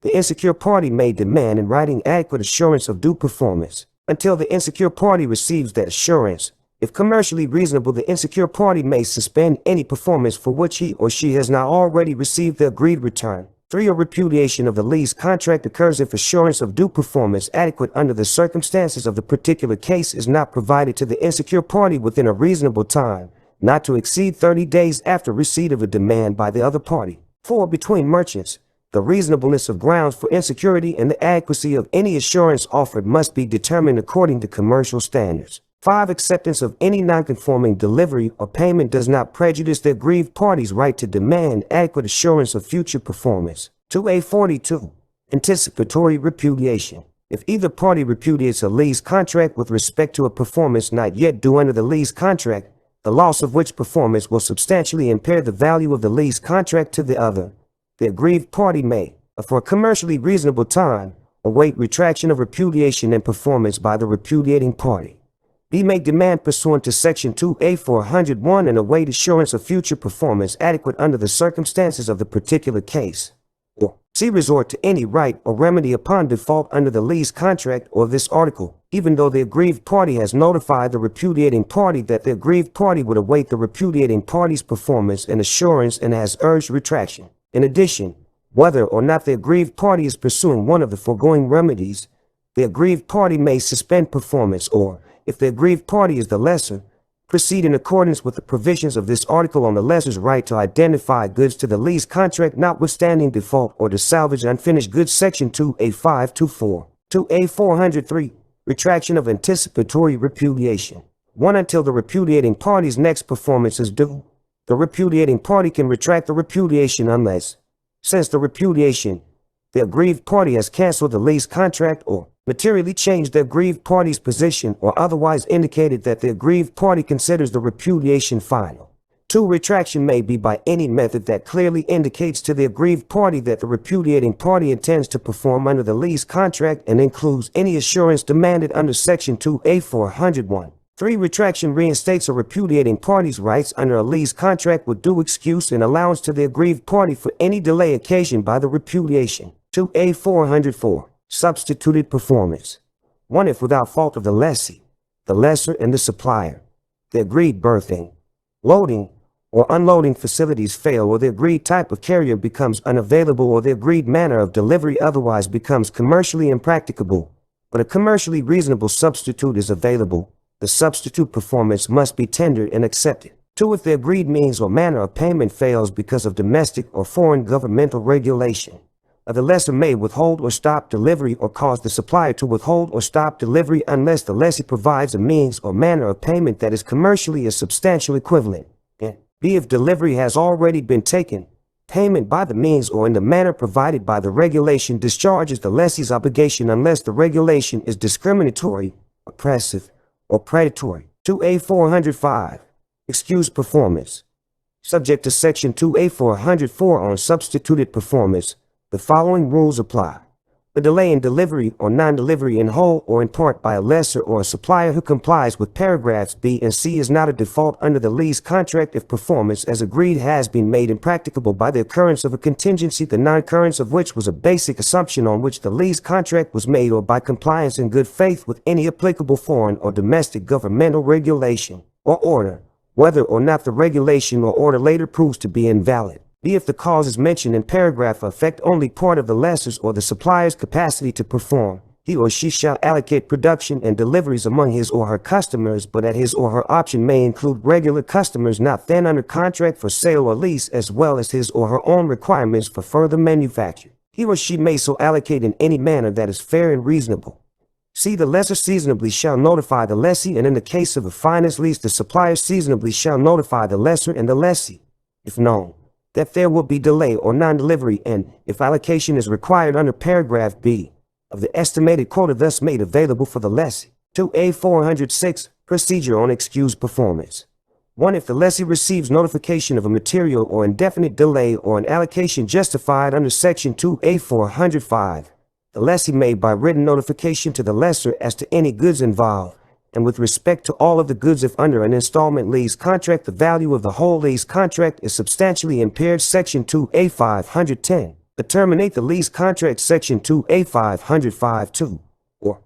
the insecure party may demand in writing adequate assurance of due performance until the insecure party receives that assurance. If commercially reasonable, the insecure party may suspend any performance for which he or she has not already received the agreed return. 3. A repudiation of the lease contract occurs if assurance of due performance adequate under the circumstances of the particular case is not provided to the insecure party within a reasonable time, not to exceed 30 days after receipt of a demand by the other party. 4. Between merchants, the reasonableness of grounds for insecurity and the adequacy of any assurance offered must be determined according to commercial standards. 5. Acceptance of any nonconforming delivery or payment does not prejudice the aggrieved party's right to demand adequate assurance of future performance. 2A 42. Anticipatory repudiation. If either party repudiates a lease contract with respect to a performance not yet due under the lease contract, the loss of which performance will substantially impair the value of the lease contract to the other, the aggrieved party may, for a commercially reasonable time, await retraction of repudiation and performance by the repudiating party. B. May demand pursuant to Section 2A 401 and await assurance of future performance adequate under the circumstances of the particular case. Or C. Resort to any right or remedy upon default under the lease contract or this article, even though the aggrieved party has notified the repudiating party that the aggrieved party would await the repudiating party's performance and assurance and has urged retraction. In addition, whether or not the aggrieved party is pursuing one of the foregoing remedies, the aggrieved party may suspend performance or, if the aggrieved party is the lessor, proceed in accordance with the provisions of this article on the lessor's right to identify goods to the lease contract notwithstanding default or to salvage unfinished goods. Section 2A 524. 2A 403. Retraction of anticipatory repudiation. 1. Until the repudiating party's next performance is due, the repudiating party can retract the repudiation unless, since the repudiation, the aggrieved party has canceled the lease contract or materially changed the aggrieved party's position or otherwise indicated that the aggrieved party considers the repudiation final. 2. Retraction may be by any method that clearly indicates to the aggrieved party that the repudiating party intends to perform under the lease contract and includes any assurance demanded under Section 2A 401. 3. Retraction reinstates a repudiating party's rights under a lease contract with due excuse and allowance to the aggrieved party for any delay occasioned by the repudiation. 2A 404. Substituted performance. 1. If without fault of the lessee, the lessor and the supplier, the agreed berthing, loading, or unloading facilities fail, or the agreed type of carrier becomes unavailable, or the agreed manner of delivery otherwise becomes commercially impracticable, but a commercially reasonable substitute is available, the substitute performance must be tendered and accepted. 2. If the agreed means or manner of payment fails because of domestic or foreign governmental regulation, the lessor may withhold or stop delivery or cause the supplier to withhold or stop delivery unless the lessee provides a means or manner of payment that is commercially a substantial equivalent. And B. If delivery has already been taken, payment by the means or in the manner provided by the regulation discharges the lessee's obligation unless the regulation is discriminatory, oppressive, or predatory. 2A 405. Excused performance. Subject to Section 2A 404 on substituted performance, the following rules apply. The delay in delivery or non-delivery in whole or in part by a lessor or a supplier who complies with paragraphs B and C is not a default under the lease contract if performance as agreed has been made impracticable by the occurrence of a contingency, the non-occurrence of which was a basic assumption on which the lease contract was made, or by compliance in good faith with any applicable foreign or domestic governmental regulation or order, whether or not the regulation or order later proves to be invalid. B. If the causes mentioned in paragraph affect only part of the lessor's or the supplier's capacity to perform, he or she shall allocate production and deliveries among his or her customers, but at his or her option may include regular customers not then under contract for sale or lease, as well as his or her own requirements for further manufacture. He or she may so allocate in any manner that is fair and reasonable. C. The lessor seasonably shall notify the lessee, and in the case of a finance lease, the supplier seasonably shall notify the lessor and the lessee, if known, that there will be delay or non-delivery, and, if allocation is required under paragraph B, of the estimated quota thus made available for the lessee. 2A 406. Procedure on excused performance. 1. If the lessee receives notification of a material or indefinite delay or an allocation justified under Section 2A-405, the lessee may by written notification to the lessor as to any goods involved, and with respect to all of the goods if under an installment lease contract the value of the whole lease contract is substantially impaired Section 2A-510, terminate the lease contract Section 2A-505-2, or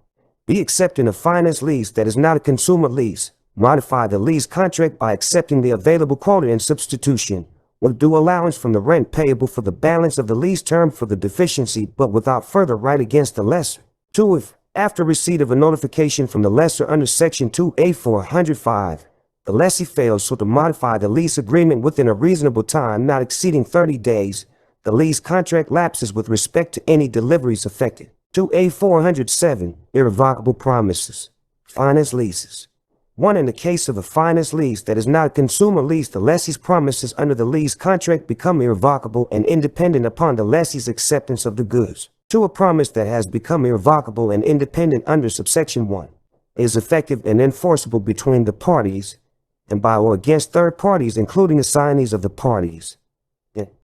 B. Accepting a finance lease that is not a consumer lease, modify the lease contract by accepting the available quota in substitution, with due allowance from the rent payable for the balance of the lease term for the deficiency but without further right against the lessor. 2. If, after receipt of a notification from the lessor under Section 2A-405, the lessee fails so to modify the lease agreement within a reasonable time not exceeding 30 days, the lease contract lapses with respect to any deliveries affected. 2A-407, irrevocable promises. Finance leases. 1. In the case of a finance lease that is not a consumer lease, the lessee's promises under the lease contract become irrevocable and independent upon the lessee's acceptance of the goods. 2. A promise that has become irrevocable and independent under subsection 1 is effective and enforceable between the parties and by or against third parties including assignees of the parties.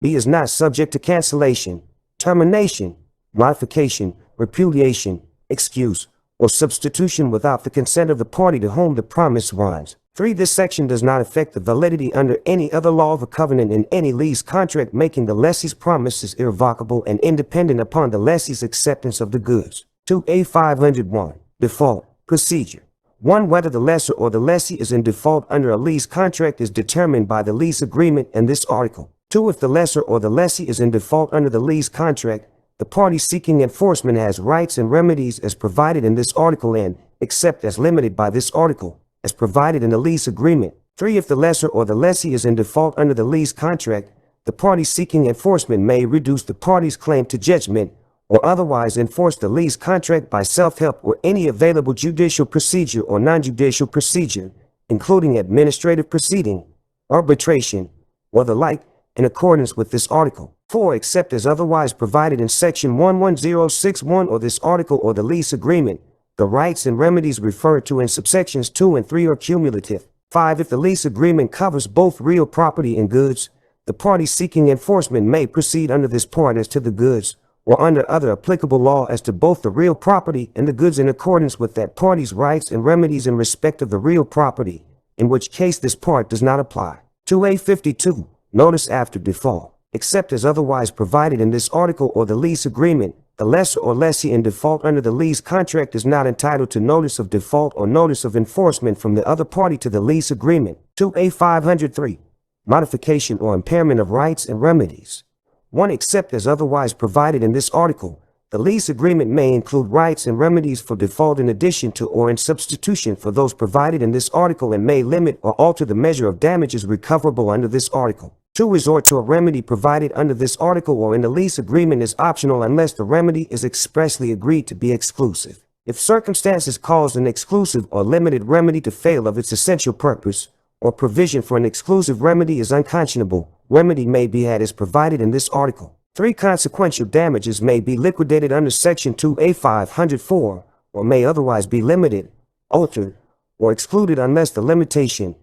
B. Is not subject to cancellation, termination, modification, repudiation, excuse, or substitution without the consent of the party to whom the promise runs. 3. This section does not affect the validity under any other law of a covenant in any lease contract, making the lessee's promises irrevocable and independent upon the lessee's acceptance of the goods. 2A-501, default procedure. 1. Whether the lessor or the lessee is in default under a lease contract is determined by the lease agreement and this article. 2. If the lessor or the lessee is in default under the lease contract, the party seeking enforcement has rights and remedies as provided in this article and, except as limited by this article, as provided in the lease agreement. 3. If the lessor or the lessee is in default under the lease contract, the party seeking enforcement may reduce the party's claim to judgment or otherwise enforce the lease contract by self-help or any available judicial procedure or non-judicial procedure, including administrative proceeding, arbitration, or the like, in accordance with this article. 4. Except as otherwise provided in Section 11061 or this article or the lease agreement, the rights and remedies referred to in subsections 2 and 3 are cumulative. 5. If the lease agreement covers both real property and goods, the party seeking enforcement may proceed under this part as to the goods, or under other applicable law as to both the real property and the goods in accordance with that party's rights and remedies in respect of the real property, in which case this part does not apply. 2A-52, notice after default. Except as otherwise provided in this article or the lease agreement, the lessor or lessee in default under the lease contract is not entitled to notice of default or notice of enforcement from the other party to the lease agreement. 2A-503, modification or impairment of rights and remedies. 1. Except as otherwise provided in this article, the lease agreement may include rights and remedies for default in addition to or in substitution for those provided in this article and may limit or alter the measure of damages recoverable under this article. 2. Resort to a remedy provided under this article or in the lease agreement is optional unless the remedy is expressly agreed to be exclusive. If circumstances cause an exclusive or limited remedy to fail of its essential purpose, or provision for an exclusive remedy is unconscionable, remedy may be had as provided in this article. 3. Consequential damages may be liquidated under Section 2A-504, or may otherwise be limited, altered, or excluded unless the limitation,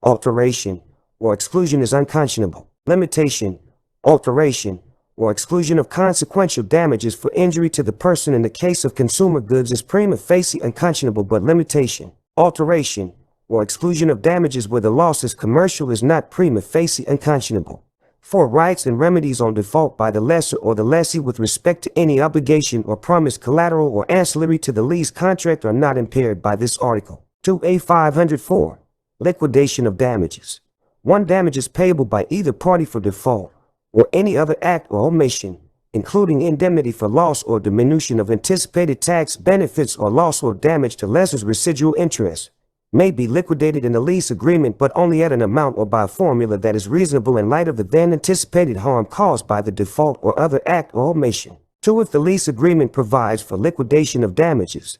alteration, or exclusion is unconscionable. Limitation, alteration, or exclusion of consequential damages for injury to the person in the case of consumer goods is prima facie unconscionable, but limitation, alteration, or exclusion of damages where the loss is commercial is not prima facie unconscionable. 4. Rights and remedies on default by the lessor or the lessee with respect to any obligation or promise collateral or ancillary to the lease contract are not impaired by this article. 2A-504, liquidation of damages. 1. Damages payable by either party for default, or any other act or omission, including indemnity for loss or diminution of anticipated tax benefits or loss or damage to lessor's residual interest, may be liquidated in the lease agreement but only at an amount or by a formula that is reasonable in light of the then anticipated harm caused by the default or other act or omission. 2. If the lease agreement provides for liquidation of damages,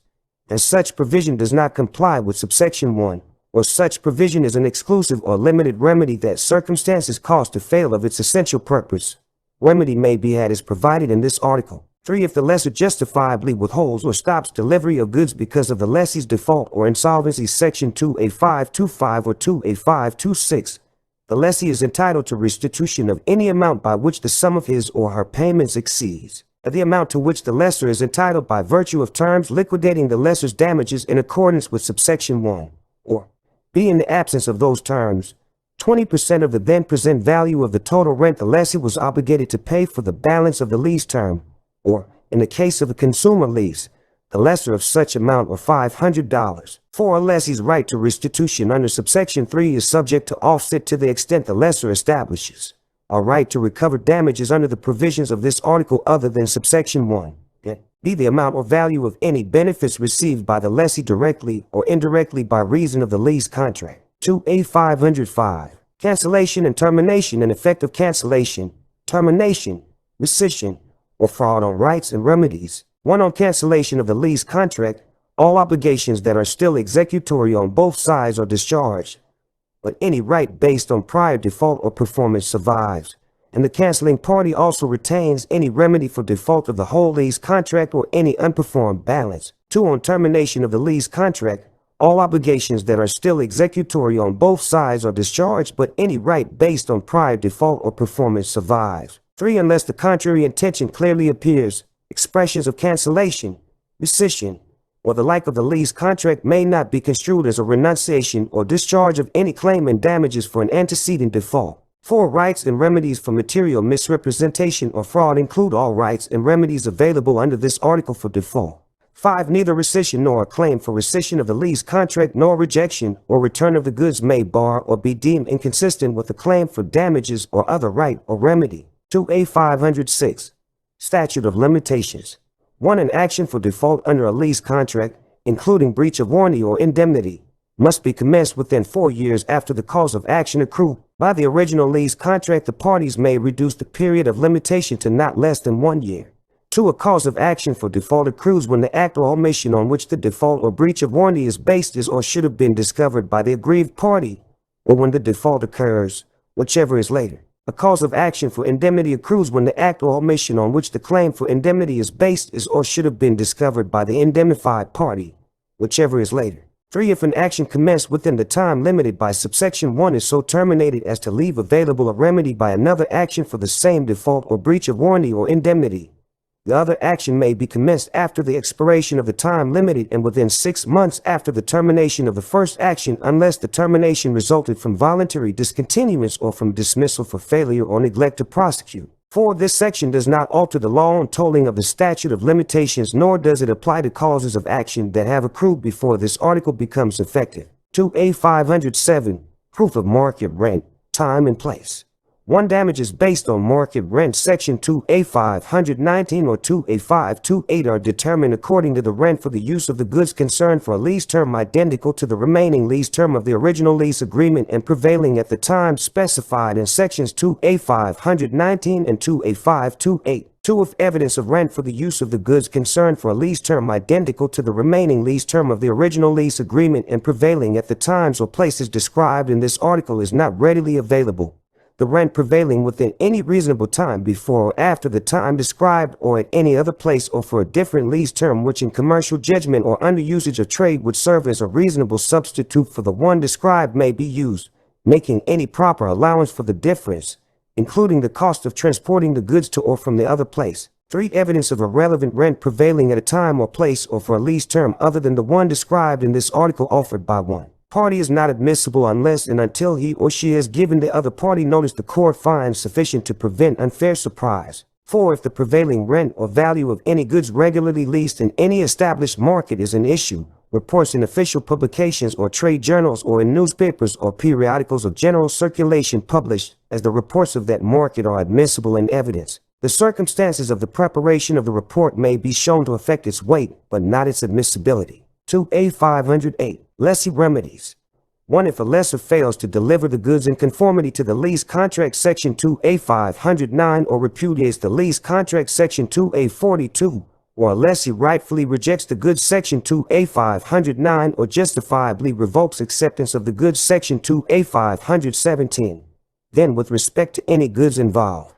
and such provision does not comply with subsection 1, or such provision is an exclusive or limited remedy that circumstances cause to fail of its essential purpose, remedy may be had as provided in this article. 3. If the lessor justifiably withholds or stops delivery of goods because of the lessee's default or insolvency, Section 2A525 or 2A526, the lessee is entitled to restitution of any amount by which the sum of his or her payments exceeds the amount to which the lessor is entitled by virtue of terms liquidating the lessor's damages in accordance with subsection 1, or B, in the absence of those terms, 20% of the then present value of the total rent the lessee was obligated to pay for the balance of the lease term, or, in the case of a consumer lease, the lesser of such amount or $500. 4. A lessee's right to restitution under subsection 3 is subject to offset to the extent the lessor establishes a right to recover damages under the provisions of this article other than subsection 1. B. The amount or value of any benefits received by the lessee directly or indirectly by reason of the lease contract. 2A505. Cancellation and termination and effect of cancellation, termination, rescission, or fraud on rights and remedies. 1. On cancellation of the lease contract, all obligations that are still executory on both sides are discharged, but any right based on prior default or performance survives, and the canceling party also retains any remedy for default of the whole lease contract or any unperformed balance. 2. On termination of the lease contract, all obligations that are still executory on both sides are discharged, but any right based on prior default or performance survives. 3. Unless the contrary intention clearly appears, expressions of cancellation, rescission, or the like of the lease contract may not be construed as a renunciation or discharge of any claim and damages for an antecedent default. 4. Rights and remedies for material misrepresentation or fraud include all rights and remedies available under this article for default. 5. Neither rescission nor a claim for rescission of the lease contract nor rejection or return of the goods may bar or be deemed inconsistent with a claim for damages or other right or remedy. 2A506. Statute of limitations. 1. An action for default under a lease contract, including breach of warranty or indemnity, must be commenced within 4 years after the cause of action accrued. By the original lease contract, the parties may reduce the period of limitation to not less than 1 year. 2. A cause of action for default accrues when the act or omission on which the default or breach of warranty is based is or should have been discovered by the aggrieved party, or when the default occurs, whichever is later. A cause of action for indemnity accrues when the act or omission on which the claim for indemnity is based is or should have been discovered by the indemnified party, whichever is later. 3. If an action commenced within the time limited by subsection 1 is so terminated as to leave available a remedy by another action for the same default or breach of warranty or indemnity, the other action may be commenced after the expiration of the time limited and within 6 months after the termination of the first action, unless the termination resulted from voluntary discontinuance or from dismissal for failure or neglect to prosecute. 4. This section does not alter the law on tolling of the statute of limitations, nor does it apply to causes of action that have accrued before this article becomes effective. 2A507. Proof of market rent, time and place. 1. Damages based on market rent, Section 2A519 or 2A528 are determined according to the rent for the use of the goods concerned for a lease term identical to the remaining lease term of the original lease agreement and prevailing at the time specified in Sections 2A519 and 2A528. 2. If evidence of rent for the use of the goods concerned for a lease term identical to the remaining lease term of the original lease agreement and prevailing at the times or places described in this article is not readily available, the rent prevailing within any reasonable time before or after the time described or at any other place or for a different lease term which in commercial judgment or under usage of trade would serve as a reasonable substitute for the one described may be used, making any proper allowance for the difference, including the cost of transporting the goods to or from the other place. 3. Evidence of a relevant rent prevailing at a time or place or for a lease term other than the one described in this article offered by one party is not admissible unless and until he or she has given the other party notice the court finds sufficient to prevent unfair surprise. 4. If the prevailing rent or value of any goods regularly leased in any established market is an issue, reports in official publications or trade journals or in newspapers or periodicals of general circulation published as the reports of that market are admissible in evidence. The circumstances of the preparation of the report may be shown to affect its weight, but not its admissibility. 2A508. Lessee remedies. 1. If a lessor fails to deliver the goods in conformity to the lease contract, Section 2A509, or repudiates the lease contract, Section 2A42, or a lessee rightfully rejects the goods, Section 2A509, or justifiably revokes acceptance of the goods, Section 2A517, then with respect to any goods involved,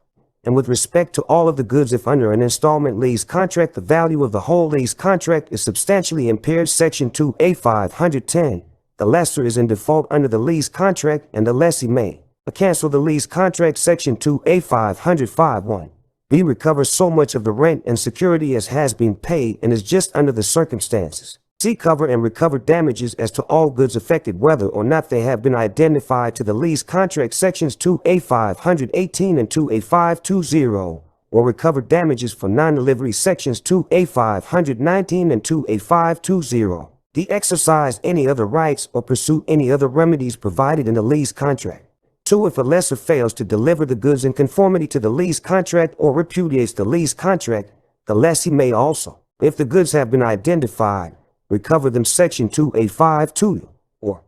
And with respect to all of the goods, if under an installment lease contract the value of the whole lease contract is substantially impaired, Section 2A 510, the lessor is in default under the lease contract and the lessee may cancel the lease contract. Section 2A 505(1). B. Recover so much of the rent and security as has been paid and is just under the circumstances. C. Cover and recover damages as to all goods affected whether or not they have been identified to the lease contract. Sections 2A 518 and 2A 520, or recover damages for non-delivery. Sections 2A 519 and 2A 520. D. Exercise any other rights or pursue any other remedies provided in the lease contract. 2. If a lessor fails to deliver the goods in conformity to the lease contract or repudiates the lease contract, the lessee may also, if the goods have been identified, recover them. Section 2A 520, or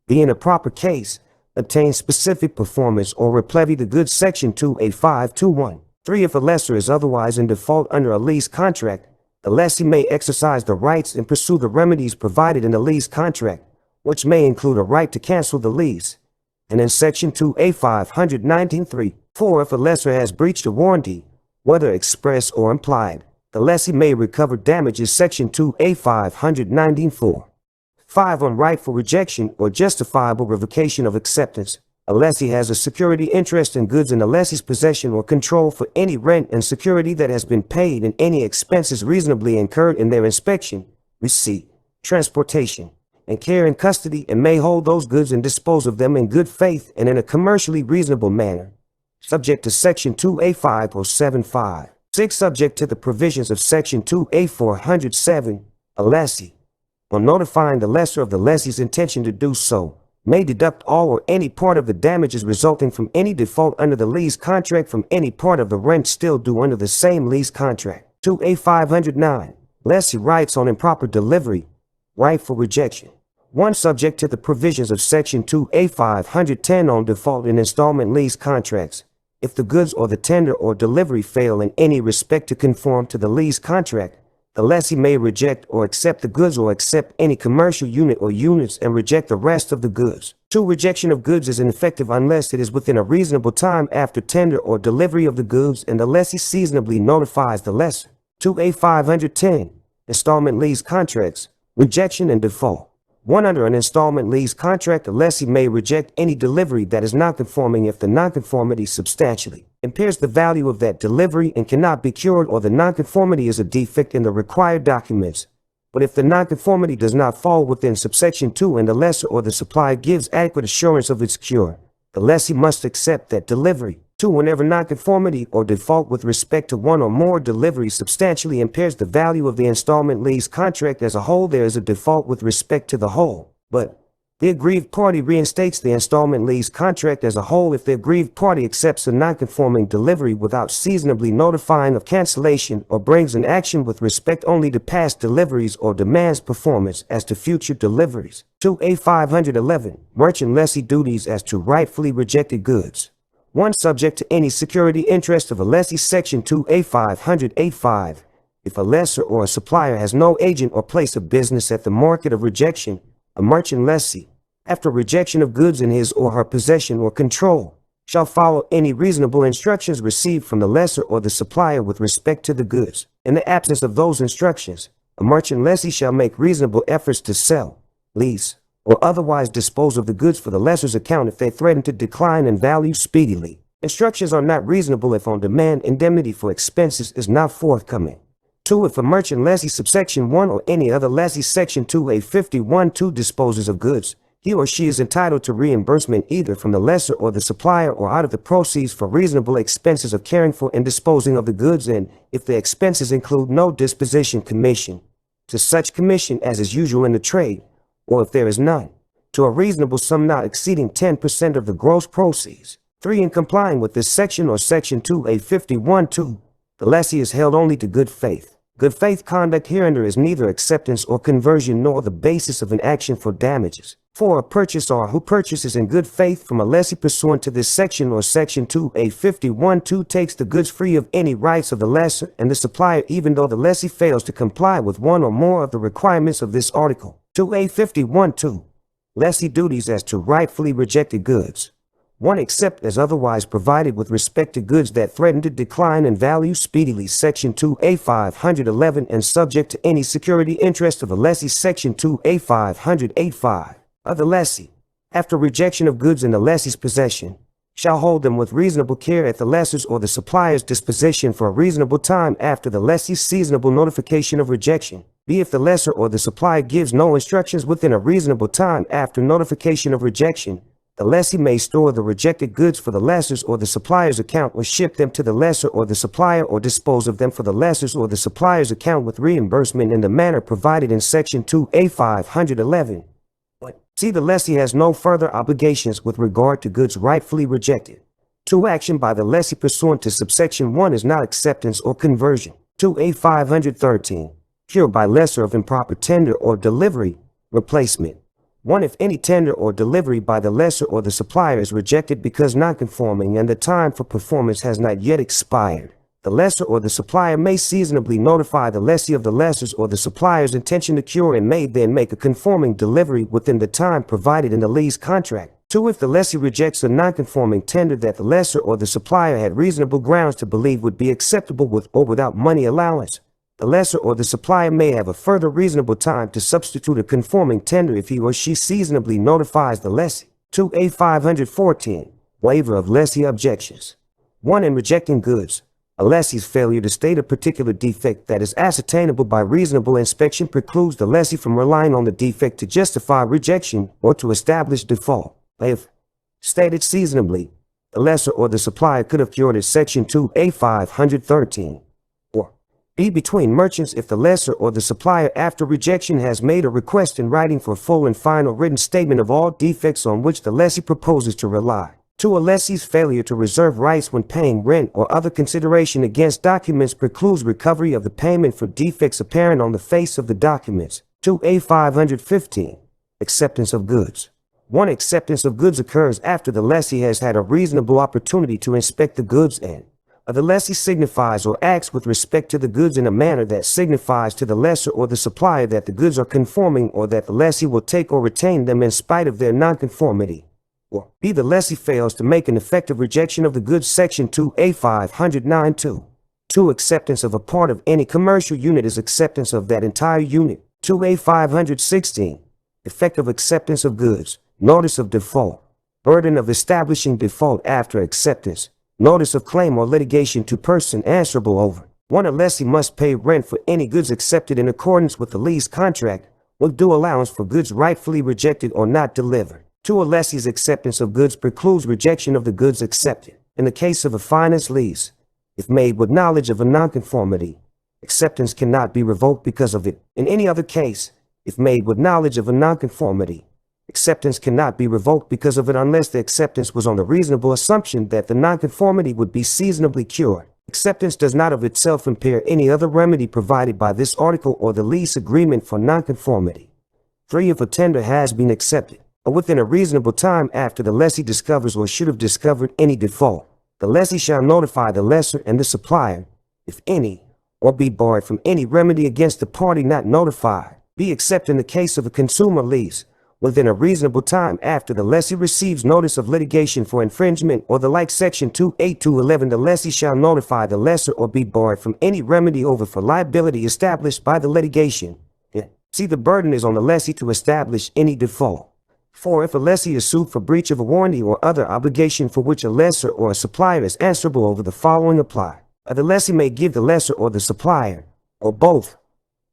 be in a proper case, obtain specific performance or replevy the goods. Section 2A 521. 3. If a lessor is otherwise in default under a lease contract, the lessee may exercise the rights and pursue the remedies provided in the lease contract, which may include a right to cancel the lease. And in Section 2A 519(3). 4. If a lessor has breached a warranty, whether express or implied, the lessee may recover damages. Section 2A 519(4). 5. On rightful rejection or justifiable revocation of acceptance, a lessee has a security interest in goods in the lessee's possession or control for any rent and security that has been paid and any expenses reasonably incurred in their inspection, receipt, transportation, and care and custody, and may hold those goods and dispose of them in good faith and in a commercially reasonable manner, subject to Section 2A 5075. 6. Subject to the provisions of Section 2A 407, a lessee, on notifying the lessor of the lessee's intention to do so, may deduct all or any part of the damages resulting from any default under the lease contract from any part of the rent still due under the same lease contract. 2A 509. Lessee rights on improper delivery, rightful rejection. 1. Subject to the provisions of Section 2A 510 on default in installment lease contracts. If the goods or the tender or delivery fail in any respect to conform to the lease contract, the lessee may reject or accept the goods or accept any commercial unit or units and reject the rest of the goods. 2. Rejection of goods is ineffective unless it is within a reasonable time after tender or delivery of the goods and the lessee seasonably notifies the lessor. 2A 510. Installment lease contracts, rejection and default. 1. Under an installment lease contract, the lessee may reject any delivery that is nonconforming if the nonconformity substantially impairs the value of that delivery and cannot be cured, or the nonconformity is a defect in the required documents. But if the nonconformity does not fall within subsection 2 and the lessor or the supplier gives adequate assurance of its cure, the lessee must accept that delivery. 2. Whenever nonconformity or default with respect to one or more deliveries substantially impairs the value of the installment lease contract as a whole, there is a default with respect to the whole, but the aggrieved party reinstates the installment lease contract as a whole if the aggrieved party accepts a nonconforming delivery without seasonably notifying of cancellation, or brings an action with respect only to past deliveries or demands performance as to future deliveries. 2A 511. Merchant lessee duties as to rightfully rejected goods. 1. Subject to any security interest of a lessee. Section 2A 585. If a lessor or a supplier has no agent or place of business at the market of rejection, a merchant lessee, after rejection of goods in his or her possession or control, shall follow any reasonable instructions received from the lessor or the supplier with respect to the goods. In the absence of those instructions, a merchant lessee shall make reasonable efforts to sell, lease, or otherwise dispose of the goods for the lessor's account if they threaten to decline in value speedily. Instructions are not reasonable if on demand indemnity for expenses is not forthcoming. 2. If a merchant lessee subsection 1 or any other lessee section 2A 51(2) disposes of goods, he or she is entitled to reimbursement either from the lessor or the supplier or out of the proceeds for reasonable expenses of caring for and disposing of the goods, and, if the expenses include no disposition commission, to such commission as is usual in the trade, or if there is none, to a reasonable sum not exceeding 10% of the gross proceeds. 3. In complying with this section or section 2A 51(2), the lessee is held only to good faith. Good faith conduct hereunder is neither acceptance or conversion nor the basis of an action for damages. 4. A purchaser who purchases in good faith from a lessee pursuant to this section or section 2A 51(2) takes the goods free of any rights of the lessor and the supplier, even though the lessee fails to comply with one or more of the requirements of this article. 2A 51(2). Lessee duties as to rightfully rejected goods. 1. Except as otherwise provided with respect to goods that threaten to decline in value speedily. Section 2A 511 and subject to any security interest of a lessee. Section 2A 585. Of the lessee, after rejection of goods in the lessee's possession, shall hold them with reasonable care at the lessor's or the supplier's disposition for a reasonable time after the lessee's seasonable notification of rejection. B. If the lessor or the supplier gives no instructions within a reasonable time after notification of rejection, the lessee may store the rejected goods for the lessor's or the supplier's account or ship them to the lessor or the supplier or dispose of them for the lessor's or the supplier's account with reimbursement in the manner provided in Section 2A 511. C. The lessee has no further obligations with regard to goods rightfully rejected. 2. Action by the lessee pursuant to subsection 1 is not acceptance or conversion. 2A 513. Cure by lessor of improper tender or delivery, replacement. 1. If any tender or delivery by the lessor or the supplier is rejected because non-conforming and the time for performance has not yet expired, the lessor or the supplier may seasonably notify the lessee of the lessor's or the supplier's intention to cure and may then make a conforming delivery within the time provided in the lease contract. 2. If the lessee rejects a non-conforming tender that the lessor or the supplier had reasonable grounds to believe would be acceptable with or without money allowance, the lessor or the supplier may have a further reasonable time to substitute a conforming tender if he or she seasonably notifies the lessee. 2A 514. Waiver of lessee objections. 1. In rejecting goods, a lessee's failure to state a particular defect that is ascertainable by reasonable inspection precludes the lessee from relying on the defect to justify rejection or to establish default. If stated seasonably, the lessor or the supplier could have cured it. Section 2A 513. B. Between merchants, if the lessor or the supplier after rejection has made a request in writing for a full and final written statement of all defects on which the lessee proposes to rely. 2. A lessee's failure to reserve rights when paying rent or other consideration against documents precludes recovery of the payment for defects apparent on the face of the documents. 2A 515. Acceptance of goods. 1. Acceptance of goods occurs after the lessee has had a reasonable opportunity to inspect the goods and the lessee signifies or acts with respect to the goods in a manner that signifies to the lessor or the supplier that the goods are conforming or that the lessee will take or retain them in spite of their nonconformity. Or B. The lessee fails to make an effective rejection of the goods. Section 2A 509. 2. Acceptance of a part of any commercial unit is acceptance of that entire unit. 2A 516. Effective acceptance of goods. Notice of default. Burden of establishing default after acceptance. Notice of claim or litigation to person answerable over. 1. A lessee must pay rent for any goods accepted in accordance with the lease contract, with due allowance for goods rightfully rejected or not delivered. 2. A lessee's acceptance of goods precludes rejection of the goods accepted. In the case of a finance lease, if made with knowledge of a nonconformity, acceptance cannot be revoked because of it. In any other case, if made with knowledge of a nonconformity, acceptance cannot be revoked because of it unless the acceptance was on the reasonable assumption that the nonconformity would be seasonably cured. Acceptance does not of itself impair any other remedy provided by this article or the lease agreement for nonconformity. 3. If a tender has been accepted, or within a reasonable time after the lessee discovers or should have discovered any default, the lessee shall notify the lessor and the supplier, if any, or be barred from any remedy against the party not notified. B. Except in the case of a consumer lease, within a reasonable time after the lessee receives notice of litigation for infringement or the like. Section 2A 211. The lessee shall notify the lessor or be barred from any remedy over for liability established by the litigation. See, the burden is on the lessee to establish any default. 4. If a lessee is sued for breach of a warranty or other obligation for which a lessor or a supplier is answerable over, the following apply. The lessee may give the lessor or the supplier, or both,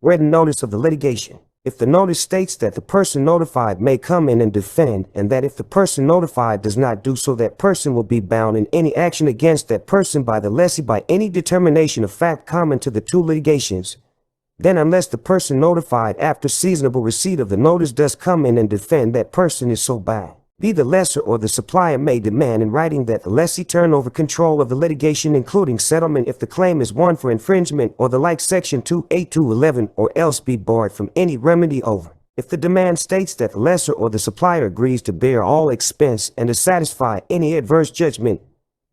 written notice of the litigation. If the notice states that the person notified may come in and defend, and that if the person notified does not do so, that person will be bound in any action against that person by the lessee by any determination of fact common to the two litigations, then unless the person notified after seasonable receipt of the notice does come in and defend, that person is so bound. B. The lessor or the supplier may demand in writing that the lessee turn over control of the litigation, including settlement, if the claim is one for infringement or the like. Section 2A 211. Or else be barred from any remedy over. If the demand states that the lessor or the supplier agrees to bear all expense and to satisfy any adverse judgment,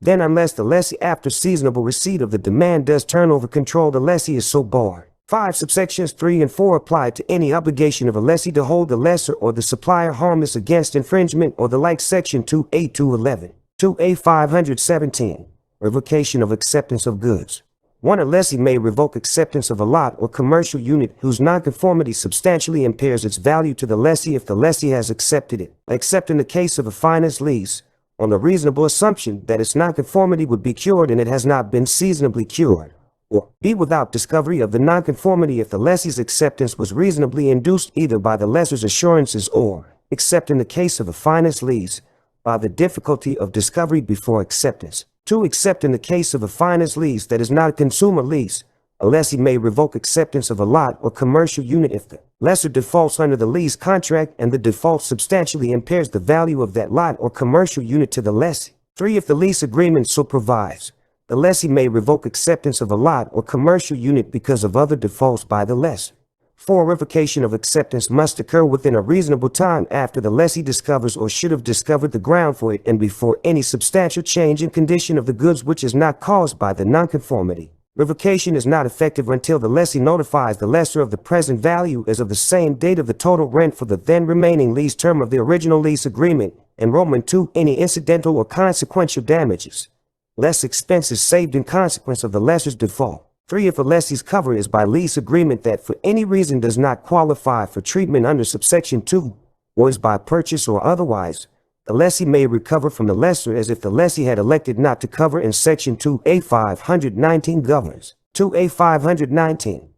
then unless the lessee after seasonable receipt of the demand does turn over control, the lessee is so barred. 5. Subsections 3 and 4 apply to any obligation of a lessee to hold the lessor or the supplier harmless against infringement or the like. Section 2A 211. 2A517. Revocation of acceptance of goods. 1. A lessee may revoke acceptance of a lot or commercial unit whose nonconformity substantially impairs its value to the lessee if the lessee has accepted it, except in the case of a finance lease, on the reasonable assumption that its nonconformity would be cured and it has not been seasonably cured. Or B. Without discovery of the nonconformity if the lessee's acceptance was reasonably induced either by the lessor's assurances or, except in the case of a finance lease, by the difficulty of discovery before acceptance. 2. Except in the case of a finance lease that is not a consumer lease, a lessee may revoke acceptance of a lot or commercial unit if the lessor defaults under the lease contract and the default substantially impairs the value of that lot or commercial unit to the lessee. 3. If the lease agreement so provides, the lessee may revoke acceptance of a lot or commercial unit because of other defaults by the lessor. 4. Revocation of acceptance must occur within a reasonable time after the lessee discovers or should have discovered the ground for it and before any substantial change in condition of the goods which is not caused by the nonconformity. Revocation is not effective until the lessee notifies the lessor of the present value as of the same date of the total rent for the then remaining lease term of the original lease agreement. Enrollment 2. Any incidental or consequential damages, less expenses saved in consequence of the lessor's default. 3. If a lessee's cover is by lease agreement that for any reason does not qualify for treatment under subsection 2, or is by purchase or otherwise, the lessee may recover from the lessor as if the lessee had elected not to cover, in section 2A519 governs. 2A519.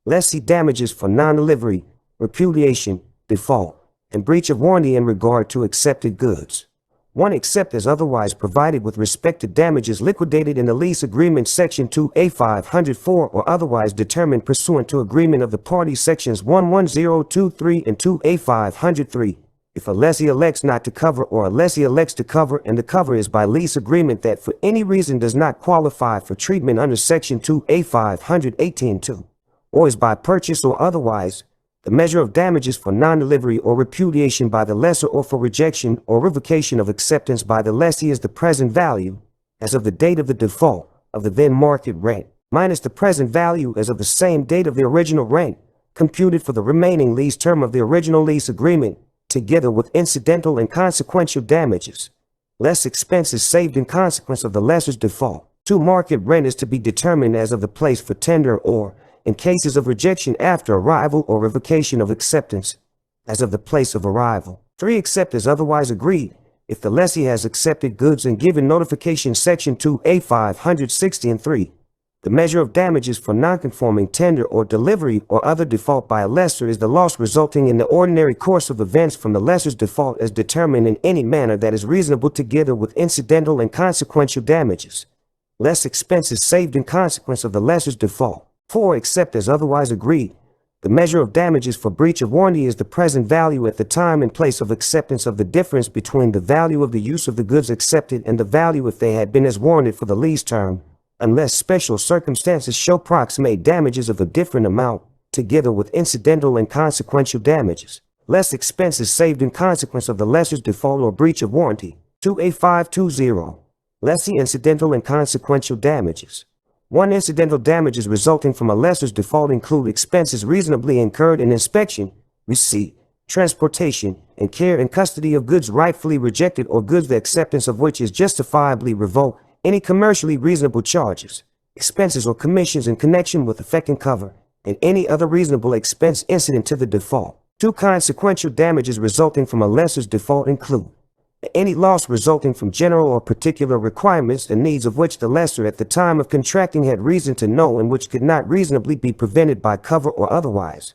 Lessee damages for non-delivery, repudiation, default, and breach of warranty in regard to accepted goods. 1. Except as otherwise provided with respect to damages liquidated in the lease agreement section 2A504 or otherwise determined pursuant to agreement of the parties sections 11023 and 2A503. If a lessee elects not to cover or a lessee elects to cover and the cover is by lease agreement that for any reason does not qualify for treatment under section 2A518(2), or is by purchase or otherwise, the measure of damages for non-delivery or repudiation by the lessor or for rejection or revocation of acceptance by the lessee is the present value, as of the date of the default, of the then market rent, minus the present value as of the same date of the original rent, computed for the remaining lease term of the original lease agreement, together with incidental and consequential damages, less expenses saved in consequence of the lessor's default. 2. Market rent is to be determined as of the place for tender or, in cases of rejection after arrival or revocation of acceptance, as of the place of arrival. 3. Except as otherwise agreed, if the lessee has accepted goods and given notification section 2A560 and 3. The measure of damages for nonconforming tender or delivery or other default by a lessor is the loss resulting in the ordinary course of events from the lessor's default as determined in any manner that is reasonable together with incidental and consequential damages, less expenses saved in consequence of the lessor's default. 4. Except as otherwise agreed, the measure of damages for breach of warranty is the present value at the time and place of acceptance of the difference between the value of the use of the goods accepted and the value if they had been as warranted for the lease term, unless special circumstances show proximate damages of a different amount, together with incidental and consequential damages, less expenses saved in consequence of the lessor's default or breach of warranty. 2A520. Lessee incidental and consequential damages. 1. Incidental damages resulting from a lessor's default include expenses reasonably incurred in inspection, receipt, transportation, and care and custody of goods rightfully rejected or goods the acceptance of which is justifiably revoked, any commercially reasonable charges, expenses or commissions in connection with effecting cover, and any other reasonable expense incident to the default. 2. Consequential damages resulting from a lessor's default include any loss resulting from general or particular requirements and needs of which the lessor at the time of contracting had reason to know and which could not reasonably be prevented by cover or otherwise.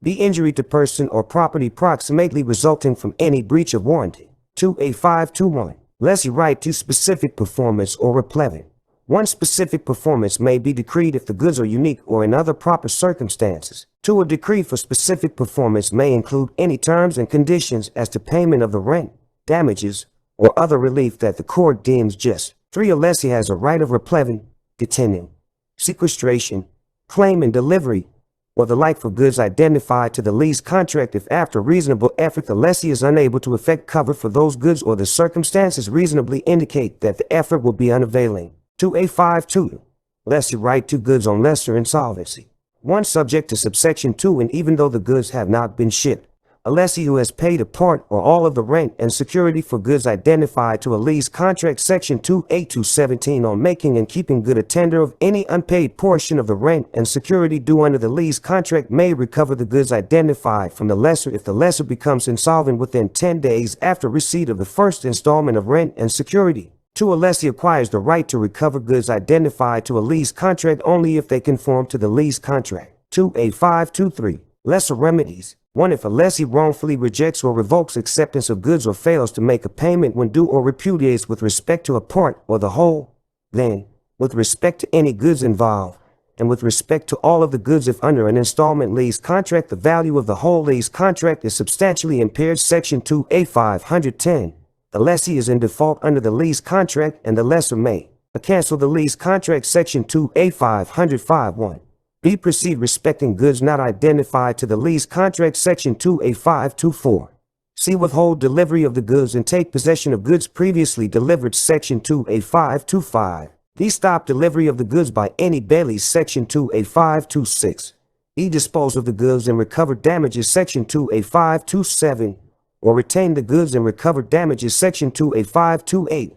B. Injury to person or property proximately resulting from any breach of warranty. 2A521. Lessee right to specific performance or replevin. 1. Specific performance may be decreed if the goods are unique or in other proper circumstances. 2. A decree for specific performance may include any terms and conditions as to payment of the rent, damages, or other relief that the court deems just. 3. A lessee has a right of replevin, detention, sequestration, claim and delivery, or the like for goods identified to the lease contract if after reasonable effort the lessee is unable to effect cover for those goods or the circumstances reasonably indicate that the effort will be unavailing. 2A52. Lessee right to goods on lesser insolvency. 1. Subject to subsection 2 and even though the goods have not been shipped, A lessee who has paid a part or all of the rent and security for goods identified to a lease contract section 28217 on making and keeping good a tender of any unpaid portion of the rent and security due under the lease contract may recover the goods identified from the lessor if the lessor becomes insolvent within 10 days after receipt of the first installment of rent and security. 2. A lessee acquires the right to recover goods identified to a lease contract only if they conform to the lease contract. 2A523. Lesser remedies. 1. If a lessee wrongfully rejects or revokes acceptance of goods or fails to make a payment when due or repudiates with respect to a part or the whole, then, with respect to any goods involved, and with respect to all of the goods if under an installment lease contract the value of the whole lease contract is substantially impaired. Section 2A510. The lessee is in default under the lease contract and the lessor may cancel the lease contract. Section 2A505.1. B. Proceed respecting goods not identified to the lease contract. Section 2A524. C. Withhold delivery of the goods and take possession of goods previously delivered. Section 2A525. D. Stop delivery of the goods by any bailies. Section 2A526. E. Dispose of the goods and recover damages. Section 2A527. Or retain the goods and recover damages. Section 2A528.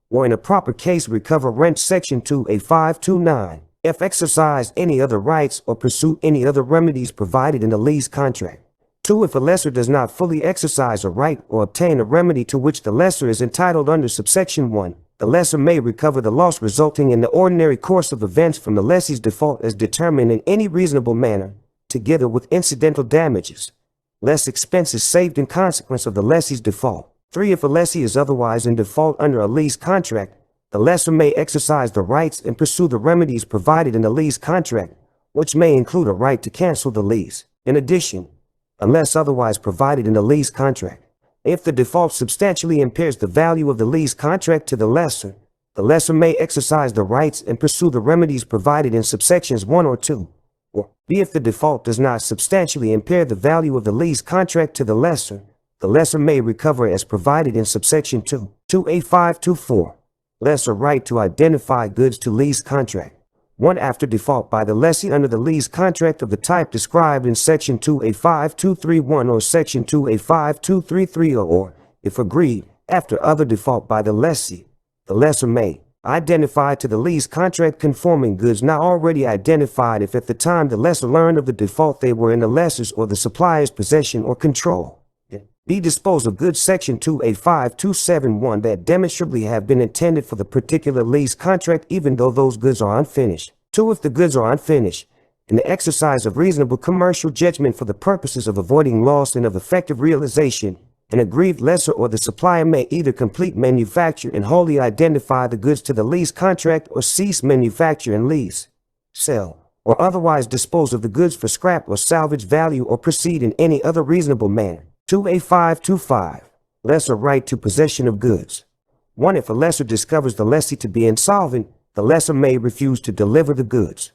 Or in a proper case recover rent. Section 2A529. F. Exercise any other rights or pursue any other remedies provided in the lease contract. 2. If a lessor does not fully exercise a right or obtain a remedy to which the lessor is entitled under subsection 1, the lessor may recover the loss resulting in the ordinary course of events from the lessee's default as determined in any reasonable manner, together with incidental damages, less expenses saved in consequence of the lessee's default. 3. If a lessee is otherwise in default under a lease contract, the lessor may exercise the rights and pursue the remedies provided in the lease contract, which may include a right to cancel the lease. In addition, unless otherwise provided in the lease contract, if the default substantially impairs the value of the lease contract to the lessor may exercise the rights and pursue the remedies provided in subsections 1 or 2. Or B. If the default does not substantially impair the value of the lease contract to the lessor may recover as provided in subsection 2. 2A524. Lessor right to identify goods to lease contract. 1. After default by the lessee under the lease contract of the type described in section 2A5231 or section 2A5233 or, if agreed, after other default by the lessor may identify to the lease contract conforming goods not already identified if at the time the lessor learned of the default they were in the lessor's or the supplier's possession or control. B. Dispose of goods. Section 2A5271 that demonstrably have been intended for the particular lease contract even though those goods are unfinished. 2. If the goods are unfinished, in the exercise of reasonable commercial judgment for the purposes of avoiding loss and of effective realization, an aggrieved lessor or the supplier may either complete manufacture and wholly identify the goods to the lease contract or cease manufacture and lease, sell, or otherwise dispose of the goods for scrap or salvage value or proceed in any other reasonable manner. 2A525. Lessor right to possession of goods. 1. If a lessor discovers the lessee to be insolvent, the lessor may refuse to deliver the goods.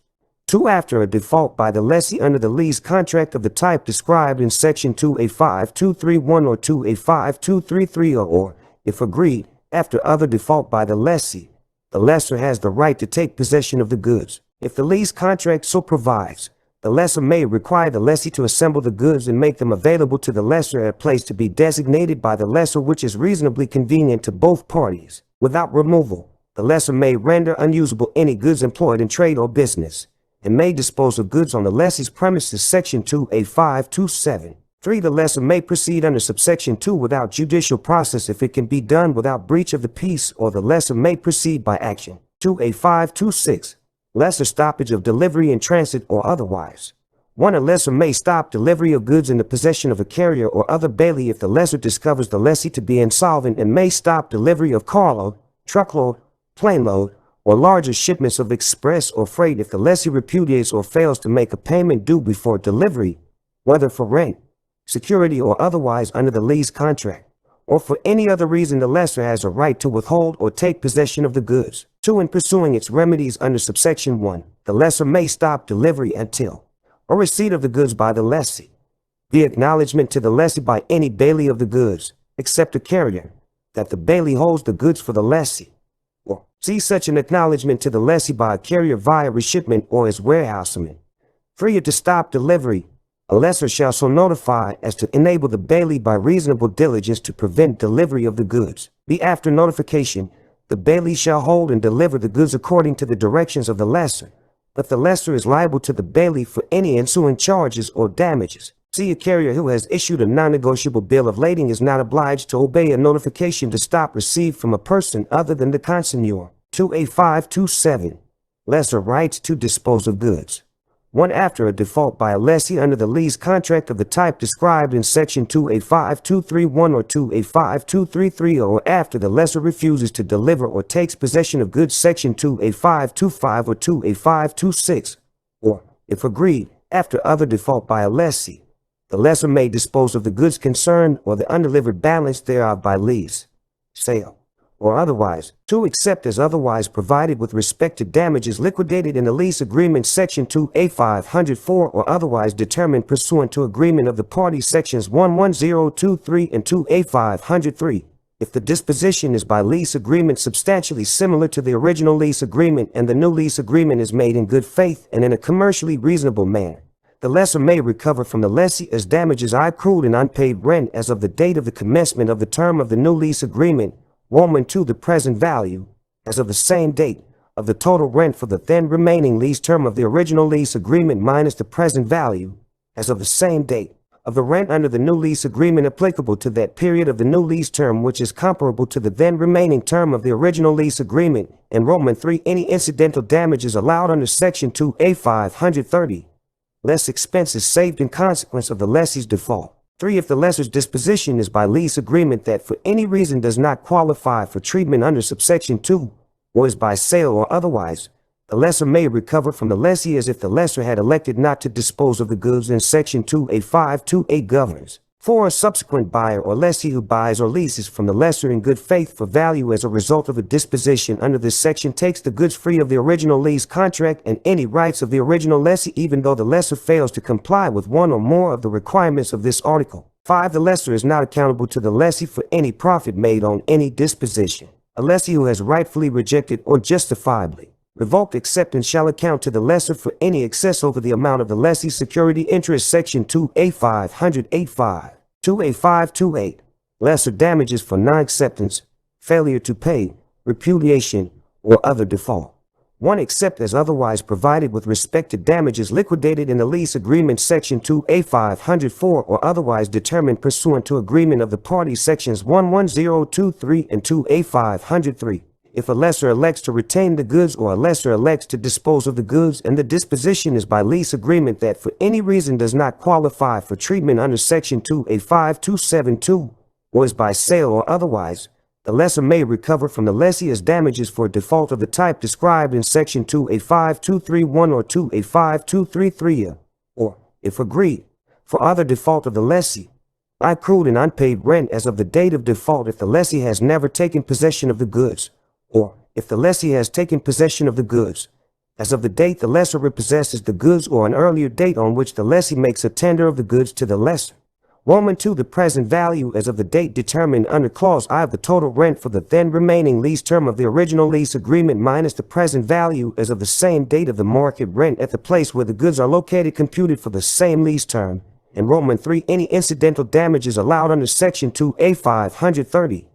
2. After a default by the lessee under the lease contract of the type described in section 2A5231 or 2A5233 or, if agreed, after other default by the lessor has the right to take possession of the goods. If the lease contract so provides, the lessor may require the lessee to assemble the goods and make them available to the lessor at a place to be designated by the lessor which is reasonably convenient to both parties. Without removal, the lessor may render unusable any goods employed in trade or business, and may dispose of goods on the lessee's premises. Section 2A527. 3. The lessor may proceed under subsection 2 without judicial process if it can be done without breach of the peace, or the lessor may proceed by action. 2A526. Lessor stoppage of delivery in transit or otherwise. 1. A lessor may stop delivery of goods in the possession of a carrier or other bailee if the lessor discovers the lessee to be insolvent, and may stop delivery of carload, truckload, plane load, or larger shipments of express or freight if the lessee repudiates or fails to make a payment due before delivery, whether for rent, security, or otherwise under the lease contract, or for any other reason the lessor has a right to withhold or take possession of the goods. 2. In pursuing its remedies under subsection 1, the lessor may stop delivery until, or receipt of the goods by the lessee, the acknowledgement to the lessee by any bailee of the goods, except a carrier, that the bailee holds the goods for the lessee, or see such an acknowledgement to the lessee by a carrier via reshipment or as warehouseman. 3. To stop delivery A lessor shall so notify as to enable the bailee by reasonable diligence to prevent delivery of the goods. B. After notification, the bailee shall hold and deliver the goods according to the directions of the lessor, but the lessor is liable to the bailee for any ensuing charges or damages. C. A carrier who has issued a non-negotiable bill of lading is not obliged to obey a notification to stop received from a person other than the consignor. 2A527. Lessor rights to dispose of goods. 1. After a default by a lessee under the lease contract of the type described in Section 2A5231 or 2A5233, or after the lessor refuses to deliver or takes possession of goods, Section 2A525 or 2A526, or, if agreed, after other default by a lessee, the lessor may dispose of the goods concerned or the undelivered balance thereof by lease, sale, or otherwise. 2. Except as otherwise provided with respect to damages liquidated in the lease agreement, Section 2A504, or otherwise determined pursuant to agreement of the parties, Sections 11023 and 2A503. If the disposition is by lease agreement substantially similar to the original lease agreement and the new lease agreement is made in good faith and in a commercially reasonable manner, the lessor may recover from the lessee as damages accrued and unpaid rent as of the date of the commencement of the term of the new lease agreement, Roman 2, the present value, as of the same date, of the total rent for the then remaining lease term of the original lease agreement minus the present value, as of the same date, of the rent under the new lease agreement applicable to that period of the new lease term which is comparable to the then remaining term of the original lease agreement, and Roman 3, any incidental damages allowed under Section 2A530, less expenses saved in consequence of the lessee's default. 3. If the lessor's disposition is by lease agreement that for any reason does not qualify for treatment under subsection 2, or is by sale or otherwise, the lessor may recover from the lessee as if the lessor had elected not to dispose of the goods in Section 2A528 governs. 4. A subsequent buyer or lessee who buys or leases from the lessor in good faith for value as a result of a disposition under this section takes the goods free of the original lease contract and any rights of the original lessee, even though the lessor fails to comply with one or more of the requirements of this article. 5. The lessor is not accountable to the lessee for any profit made on any disposition. A lessee who has rightfully rejected or justifiably revoked acceptance shall account to the lessor for any excess over the amount of the lessee's security interest, Section 2A585. 2A528. Lesser damages for non-acceptance, failure to pay, repudiation, or other default. 1. Except as otherwise provided with respect to damages liquidated in the lease agreement, Section 2A504, or otherwise determined pursuant to agreement of the parties, Sections 11023 and 2A503. If a lessor elects to retain the goods or a lessor elects to dispose of the goods and the disposition is by lease agreement that for any reason does not qualify for treatment under Section 2A5272, or is by sale or otherwise, the lessor may recover from the lessee as damages for default of the type described in Section 2A5231 or 2A5233, or, if agreed, for other default of the lessee, accrued and unpaid rent as of the date of default if the lessee has never taken possession of the goods, or, if the lessee has taken possession of the goods, as of the date the lessor repossesses the goods or an earlier date on which the lessee makes a tender of the goods to the lessor. Roman 2, the present value as of the date determined under Clause I of the total rent for the then remaining lease term of the original lease agreement minus the present value as of the same date of the market rent at the place where the goods are located computed for the same lease term. And Roman 3, any incidental damages allowed under Section 2A530.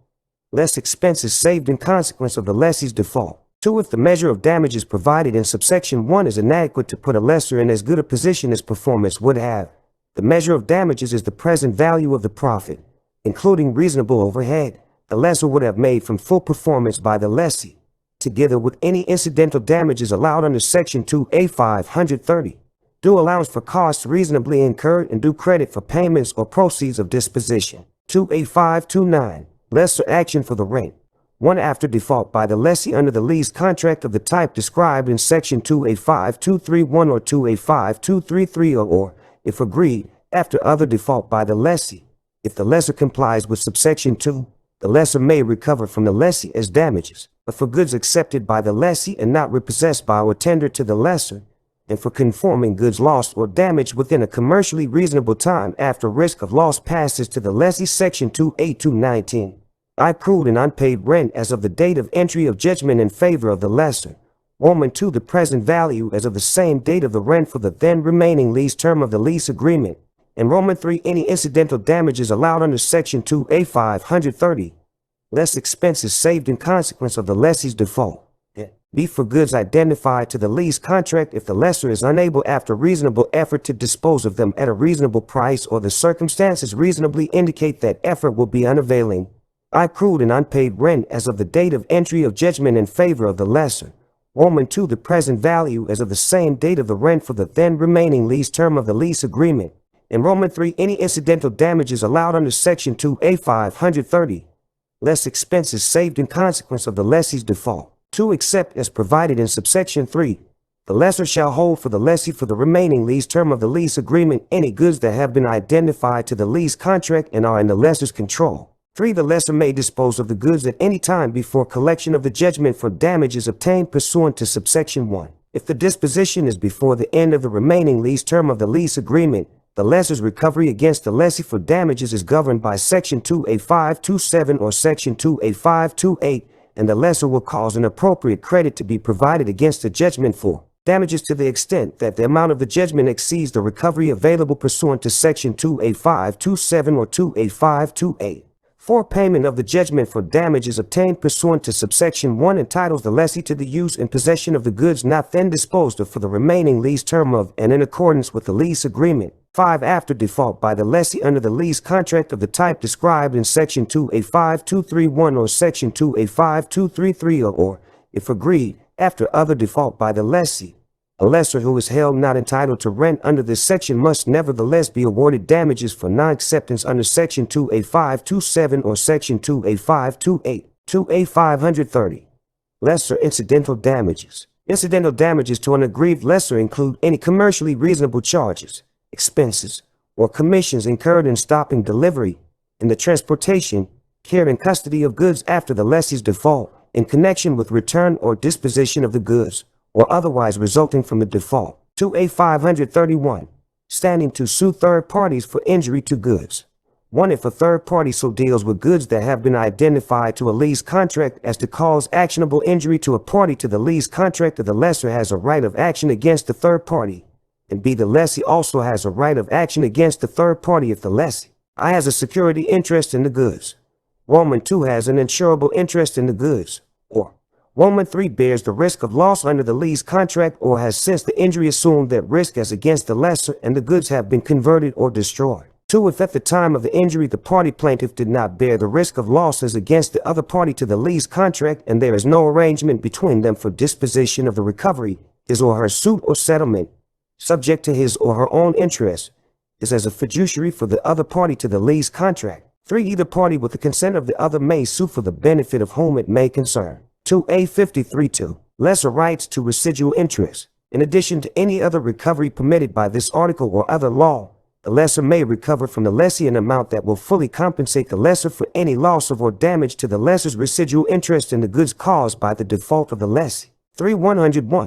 Less expenses saved in consequence of the lessee's default. 2. If the measure of damages provided in subsection 1 is inadequate to put a lessor in as good a position as performance would have, the measure of damages is the present value of the profit, including reasonable overhead, the lessor would have made from full performance by the lessee, together with any incidental damages allowed under Section 2A530. Due allowance for costs reasonably incurred and due credit for payments or proceeds of disposition. 2A529. Lessor action for the rent. 1. After default by the lessee under the lease contract of the type described in Section 2A5231 or 2A5233, or, if agreed, after other default by the lessee. If the lessor complies with subsection 2, the lessor may recover from the lessee as damages, but for goods accepted by the lessee and not repossessed by or tendered to the lessor, and for conforming goods lost or damaged within a commercially reasonable time after risk of loss passes to the lessee, Section 2A219. Accrued and unpaid rent as of the date of entry of judgment in favor of the lessor. Roman 2, the present value as of the same date of the rent for the then remaining lease term of the lease agreement, In Roman 3, any incidental damages allowed under Section 2A 530, less expenses saved in consequence of the lessee's default. B, for goods identified to the lease contract if the lessor is unable after reasonable effort to dispose of them at a reasonable price or the circumstances reasonably indicate that effort will be unavailing. I accrued and unpaid rent as of the date of entry of judgment in favor of the lessor. Roman 2, the present value as of the same date of the rent for the then remaining lease term of the lease agreement. In Roman 3, any incidental damages allowed under Section 2A 530, less expenses saved in consequence of the lessee's default. 2, except as provided in subsection 3, the lessor shall hold for the lessee for the remaining lease term of the lease agreement any goods that have been identified to the lease contract and are in the lessor's control. 3, the lessor may dispose of the goods at any time before collection of the judgment for damages obtained pursuant to subsection 1. If the disposition is before the end of the remaining lease term of the lease agreement, the lessor's recovery against the lessee for damages is governed by Section 2A 527 or Section 2A 528, and the lessor will cause an appropriate credit to be provided against the judgment for damages to the extent that the amount of the judgment exceeds the recovery available pursuant to Section 2A 527 or 2A 528. 4, payment of the judgment for damages obtained pursuant to subsection 1 entitles the lessee to the use and possession of the goods not then disposed of for the remaining lease term of and in accordance with the lease agreement. 5, after default by the lessee under the lease contract of the type described in Section 2A 5231 or Section 2A 5233 or, if agreed, after other default by the lessee. A lessor who is held not entitled to rent under this section must nevertheless be awarded damages for non-acceptance under Section 2A 527 or Section 2A 528. 2A 530. Lesser incidental damages. Incidental damages to an aggrieved lessor include any commercially reasonable charges, expenses, or commissions incurred in stopping delivery, in the transportation, care and custody of goods after the lessee's default, in connection with return or disposition of the goods, or otherwise resulting from the default. 2A 531. Standing to sue third parties for injury to goods. 1. If a third party so deals with goods that have been identified to a lease contract as to cause actionable injury to a party to the lease contract, the lessor has a right of action against the third party. And B, the lessee also has a right of action against the third party if the lessee I has a security interest in the goods. Roman 2 has an insurable interest in the goods. Or Roman 3 bears the risk of loss under the lease contract or has since the injury assumed that risk as against the lessor and the goods have been converted or destroyed. 2. If at the time of the injury the party plaintiff did not bear the risk of loss as against the other party to the lease contract and there is no arrangement between them for disposition of the recovery, his or her suit or settlement, subject to his or her own interest, is as a fiduciary for the other party to the lease contract. 3. Either party with the consent of the other may sue for the benefit of whom it may concern. 2A 532. Lesser rights to residual interest. In addition to any other recovery permitted by this article or other law, the lessor may recover from the lessee an amount that will fully compensate the lessor for any loss of or damage to the lessor's residual interest in the goods caused by the default of the lessee. 3 101.